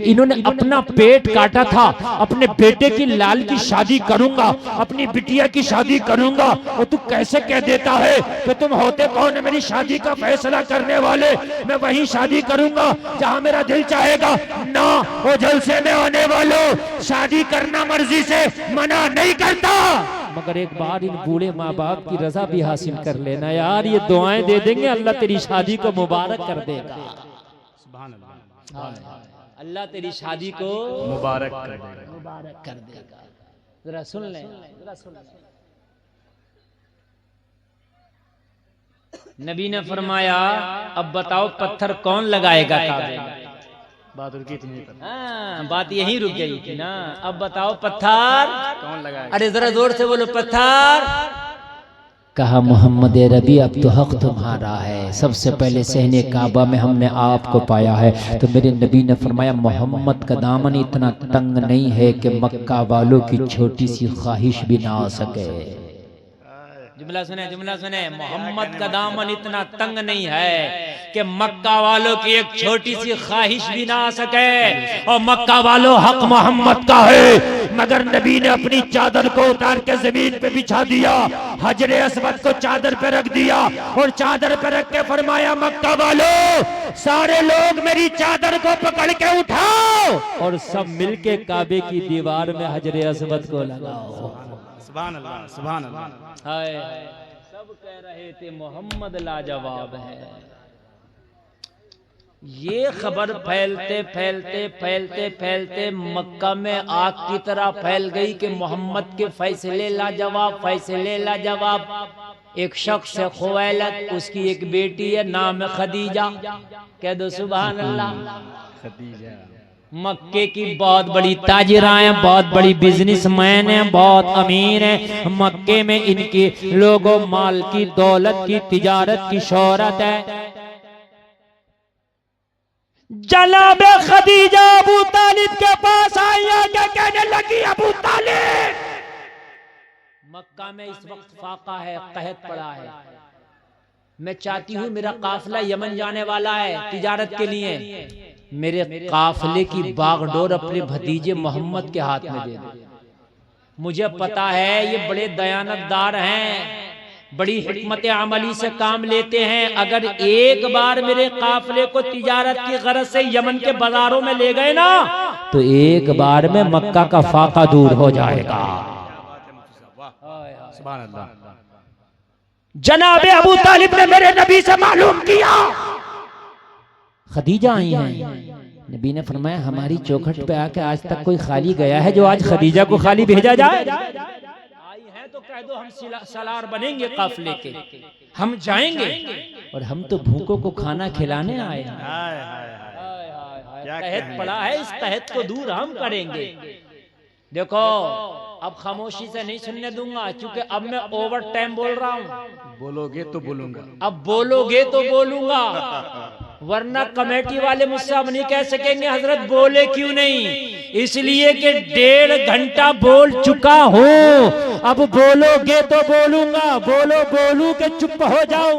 Speaker 1: इन्होंने अपना पेट काटा था, अपने बेटे की लाल की शादी करूंगा, अपनी बिटिया की शादी करूंगा, और तू कैसे कह देता है कि तुम होते कौन है मेरी शादी का फैसला करने वाले? मैं वहीं शादी करूंगा जहां मेरा दिल चाहेगा ना। वो जलसे में आने वालों, शादी करना मर्जी से मना नहीं करता, मगर एक बार इन बूढ़े माँ बाप की रजा भी हासिल कर लेना यार। ये दुआएं दे देंगे, अल्लाह तेरी शादी को मुबारक कर देगा।
Speaker 2: सुभान अल्लाह,
Speaker 1: अल्लाह तेरी शादी को
Speaker 2: मुबारक
Speaker 1: कर देगा। जरा सुन ले, जरा सुन ले। नबी ने फरमाया अब बताओ पत्थर कौन लगाएगा काबे में?
Speaker 2: बात रुकी थी नहीं पर।
Speaker 1: हाँ, बात यहीं रुक गई थी ना। अब बताओ पत्थर
Speaker 2: कौन लगाएगा?
Speaker 1: अरे जरा जोर से बोलो पत्थर।
Speaker 4: कहा मोहम्मद रबी अब तो हक तुम्हारा है, सबसे पहले सहने काबा में हमने आपको पाया है। तो मेरे नबी ने फरमाया मोहम्मद का दामन इतना तंग नहीं है कि मक्का वालों की छोटी सी ख्वाहिश भी ना आ सके।
Speaker 1: जुमला सुने, जुमला सुने। मोहम्मद का दामन इतना तंग नहीं है कि मक्का वालों की एक छोटी सी ख्वाहिश भी ना आ सके। और मक्का वालों हक मोहम्मद का है, मगर नबी ने अपनी चादर को उतार के जमीन पे बिछा दिया, हजरे अस्वद को चादर पे रख दिया और चादर पे रख के फरमाया मक्का वालों सारे लोग मेरी चादर को पकड़ के उठाओ और सब मिलके काबे की दीवार में हजरे अस्वद को लगाओ।
Speaker 2: सुभान अल्लाह, सुभान अल्लाह।
Speaker 1: हाय, सब कह रहे थे मोहम्मद लाजवाब है। ये खबर फैलते फैलते फैलते फैलते मक्का में आग की तरह फैल गई कि मोहम्मद के फैसले लाजवाब, फैसले लाजवाब। एक शख्स है खुवैलद, उसकी एक बेटी है, नाम है खदीजा। कह दो सुभान अल्लाह।
Speaker 2: खदीजा
Speaker 1: मक्के की बहुत बड़ी ताजिरा हैं, बहुत बड़ी बिजनेसमैन हैं, बहुत अमीर हैं। मक्के में इनके लोगों माल की, दौलत की, तिजारत की शोहरत है। जनाब खदीजा अबू तालिब के पास आई आके कहने लगी अबू तालिब मक्का में इस वक्त फाका है, कहत पड़ा है, मैं चाहती हूँ मेरा काफिला यमन जाने वाला है तिजारत के लिए, मेरे काफिले की बागडोर अपने भतीजे मोहम्मद के हाथ में दे दो। मुझे पता है ये बड़े दयानतदार हैं, बड़ी हिकमत अमली से काम लेते हैं। अगर एक बार मेरे काफिले को तिजारत की गरज से यमन के बाजारों में ले गए ना तो एक बार में मक्का का फाका दूर हो जाएगा।
Speaker 2: सुभान अल्लाह।
Speaker 3: जनाबे अबू तालिब ने मेरे नबी से मालूम किया
Speaker 4: खदीजा आई हैं। नबी ने फरमाया हमारी चौखट पे आके आज तक कोई खाली गया है जो आज खदीजा को खाली भेजा जाए?
Speaker 1: आई है तो कह दो हम सलार बनेंगे काफिले के, हम जाएंगे
Speaker 4: और हम तो भूखों को खाना खिलाने आए हैं।
Speaker 2: हाय हाय हाय, क्या
Speaker 1: कहत पड़ा है, इस कहत को दूर हम करेंगे। देखो अब खामोशी से नहीं सुनने दूंगा, क्योंकि अब मैं ओवर टाइम बोल रहा हूँ।
Speaker 2: बोलोगे तो बोलूंगा,
Speaker 1: अब बोलोगे तो बोलूंगा, वरना कमेटी वाले मुझसे अब नहीं कह सकेंगे हजरत बोले क्यों नहीं, इसलिए कि 1.5 घंटा बोल चुका हूँ। अब बोलोगे तो बोलूंगा, बोलो बोलू के चुप हो जाओ।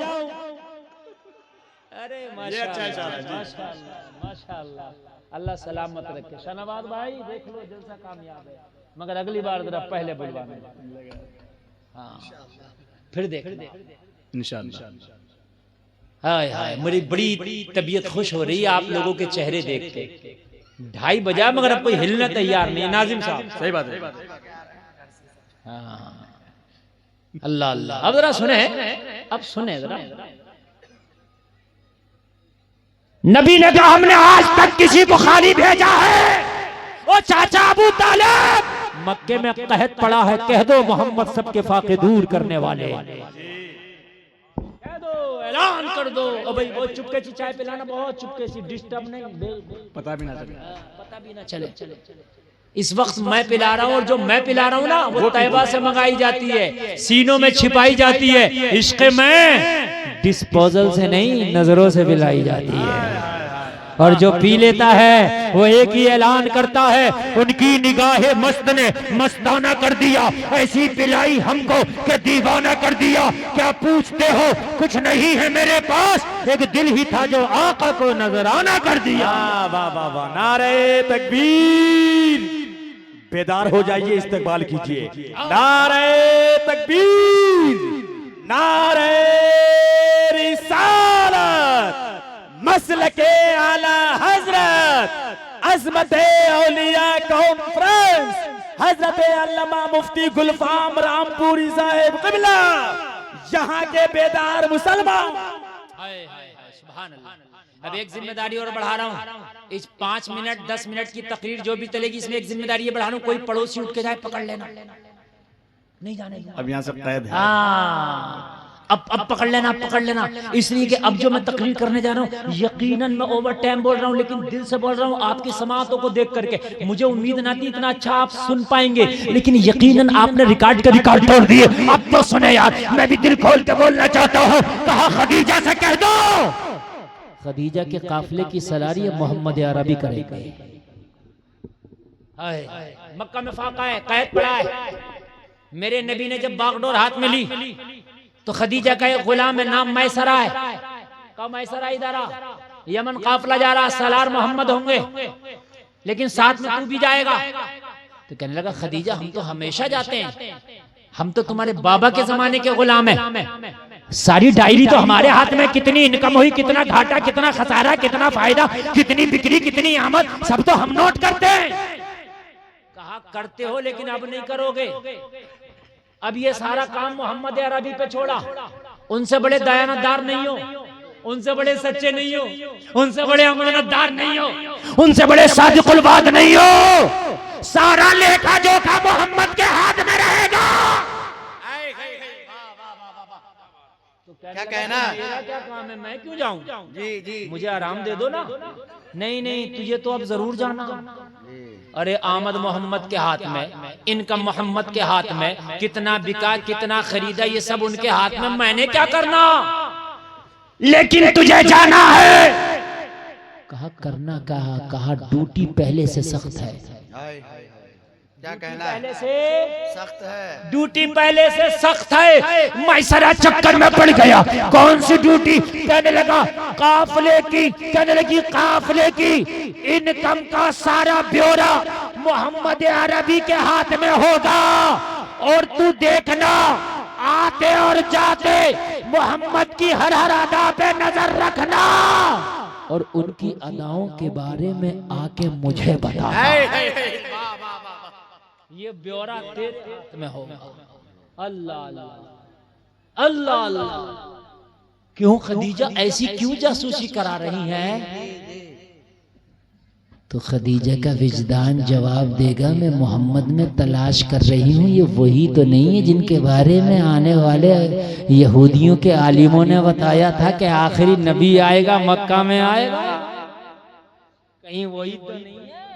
Speaker 1: अरे माशाअल्लाह माशाअल्लाह माशाअल्लाह, अल्लाह सलामत रखे। शहनाबाद भाई देख लो जलसा कामयाब है, मगर अगली बार जरा पहले बुलवाना। हाँ फिर देख
Speaker 2: इंशाअल्लाह।
Speaker 1: हाय हाय, मेरी बड़ी तबीयत खुश हो रही है आप लोगों के चेहरे देख के। 2:30 बजा मगर अब कोई हिलने तैयार नहीं। नाजिम साहब
Speaker 2: सही बात है।
Speaker 1: हाँ अल्लाह अल्लाह। अब जरा सुने, अब सुने जरा।
Speaker 3: नबी ने कहा हमने आज तक किसी को खाली भेजा है। ओ चाचा अबू तालिब
Speaker 1: मक्के में कहत पड़ा है, कह दो मोहम्मद सबके फाके दूर करने वाले, कह दो, ऐलान कर दो। ओ भाई वो चुपके से चाय पिलाना, बहुत चुपके से, डिस्टर्ब नहीं,
Speaker 2: पता भी ना चले,
Speaker 1: पता भी ना चले। इस वक्त मैं पिला रहा हूँ और जो मैं पिला रहा हूँ ना वो तैयबा से मंगाई जाती है, सीनों में छिपाई जाती है। इश्क़ में डिस्पोजल से नहीं नजरों से पिलाई जाती है।
Speaker 3: और जो पी लेता है वो एक ही ऐलान करता है, उनकी निगाहे मस्त ने मस्ताना कर दिया, ऐसी पिलाई हमको कि दीवाना कर दिया। क्या पूछते हो, कुछ नहीं है मेरे पास, एक दिल ही था जो आका को नजराना कर दिया।
Speaker 2: वाह वाह वाह, नारे तकबीर। बेदार हो जाइए, इस्तकबाल कीजिए। नारे तकबीर, नारे रिसालत, मसलके आला हजरत, अज़मते औलिया कॉन्फ्रेंस, हजरत अल्लामा मुफ्ती गुलफाम रामपुरी साहिब क़िबला, यहाँ के बेदार मुसलमान।
Speaker 1: अब एक जिम्मेदारी और बढ़ा रहा हूँ, इस 5 मिनट 10 मिनट की तकरीर जो भी चलेगी, इसमें एक जिम्मेदारी ये बढ़ा रहा हूँ, कोई पड़ोसी उठ के जाए पकड़ लेना, नहीं जाने।
Speaker 2: अब यहाँ सब कैद है।
Speaker 1: अब पकड़ लेना, इसलिए कि अब जो मैं तकरीर करने जा रहा हूँ, यकीनन मैं ओवर टाइम बोल रहा हूँ, लेकिन दिल से बोल रहा हूँ। आपकी समाअतों को देख करके मुझे उम्मीद ना थी इतना अच्छा आप सुन पाएंगे, लेकिन यकीनन आपने रिकॉर्ड का रिकॉर्ड तोड़ दिए।
Speaker 3: अब तो सुने यार, मैं भी दिल खोल के बोलना चाहता हूँ। कहा खदीजा से कह दो,
Speaker 4: खदीजा के काफिले की सलारी मोहम्मद अरबी करेंगे।
Speaker 1: मक्का में फाका है, कैद पड़ा है। मेरे नबी ने जब बागडोर हाथ में ली तो खदीजा का एक गुलाम है, नाम मैसरा है। कब मैसरा इधर यमन काफिला जा रहा, सलार मोहम्मद होंगे, लेकिन साथ में तू भी जाएगा। तो कहने लगा खदीजा हम तो हमेशा जाते हैं, हम तो तुम्हारे बाबा के जमाने के गुलाम हैं।
Speaker 3: सारी डायरी तो हमारे हाथ में, कितनी इनकम हुई, कितना घाटा, कितना खसारा, कितना फायदा, कितनी बिक्री, कितनी आमद, सब तो हम नोट करते हैं।
Speaker 1: कहा करते हो लेकिन अब नहीं करोगे। अब ये सारा काम मोहम्मद अरबी पे छोड़ा। उनसे बड़े दयानतदार नहीं हो, उनसे बड़े सच्चे नहीं हो, उनसे बड़े अमानतदार नहीं हो,
Speaker 3: उनसे बड़े सादिकुल वाद नहीं हो। सारा लेखा जोखा मोहम्मद के हाथ में रहेगा।
Speaker 2: क्या कहना?
Speaker 1: मेरा क्या काम है, मैं क्यों जाऊं?
Speaker 2: जी जी,
Speaker 1: मुझे आराम दे दो ना। नहीं नहीं, तुझे तो अब जरूर जाना। अरे आमद मोहम्मद के हाथ में, इनकम मोहम्मद के हाथ में, कितना बिका कितना खरीदा ये सब उनके हाथ में, मैंने क्या करना?
Speaker 3: लेकिन तुझे जाना है।
Speaker 4: कहा करना, कहा ड्यूटी पहले से सख्त है।
Speaker 2: क्या कहना?
Speaker 1: पहले से
Speaker 2: सख्त है,
Speaker 1: ड्यूटी पहले से सख्त है।
Speaker 3: मैसरा चक्कर में पड़ गया। कौन सी ड्यूटी? कहने लगा काफिले की, कहने लगी काफिले की इनकम का सारा ब्यौरा मोहम्मद अरबी के हाथ में होगा, और तू देखना आते और जाते मोहम्मद की हर हर अदा पे नजर रखना,
Speaker 4: और उनकी अदाओं के बारे में आके मुझे बता।
Speaker 1: ये ब्यौरा तेरे हाथ में होगा। अल्लाह अल्लाह अल्लाह अल्लाह। क्यों खदीजा ऐसी क्यों जासूसी करा रही है?
Speaker 4: तो खदीजा का विजदान जवाब देगा, मैं मोहम्मद में तलाश कर रही हूँ, ये वही तो नहीं है जिनके बारे में आने वाले यहूदियों के आलिमों ने बताया था कि आखिरी नबी आएगा, मक्का में आएगा।
Speaker 1: कहीं वही तो नहीं है?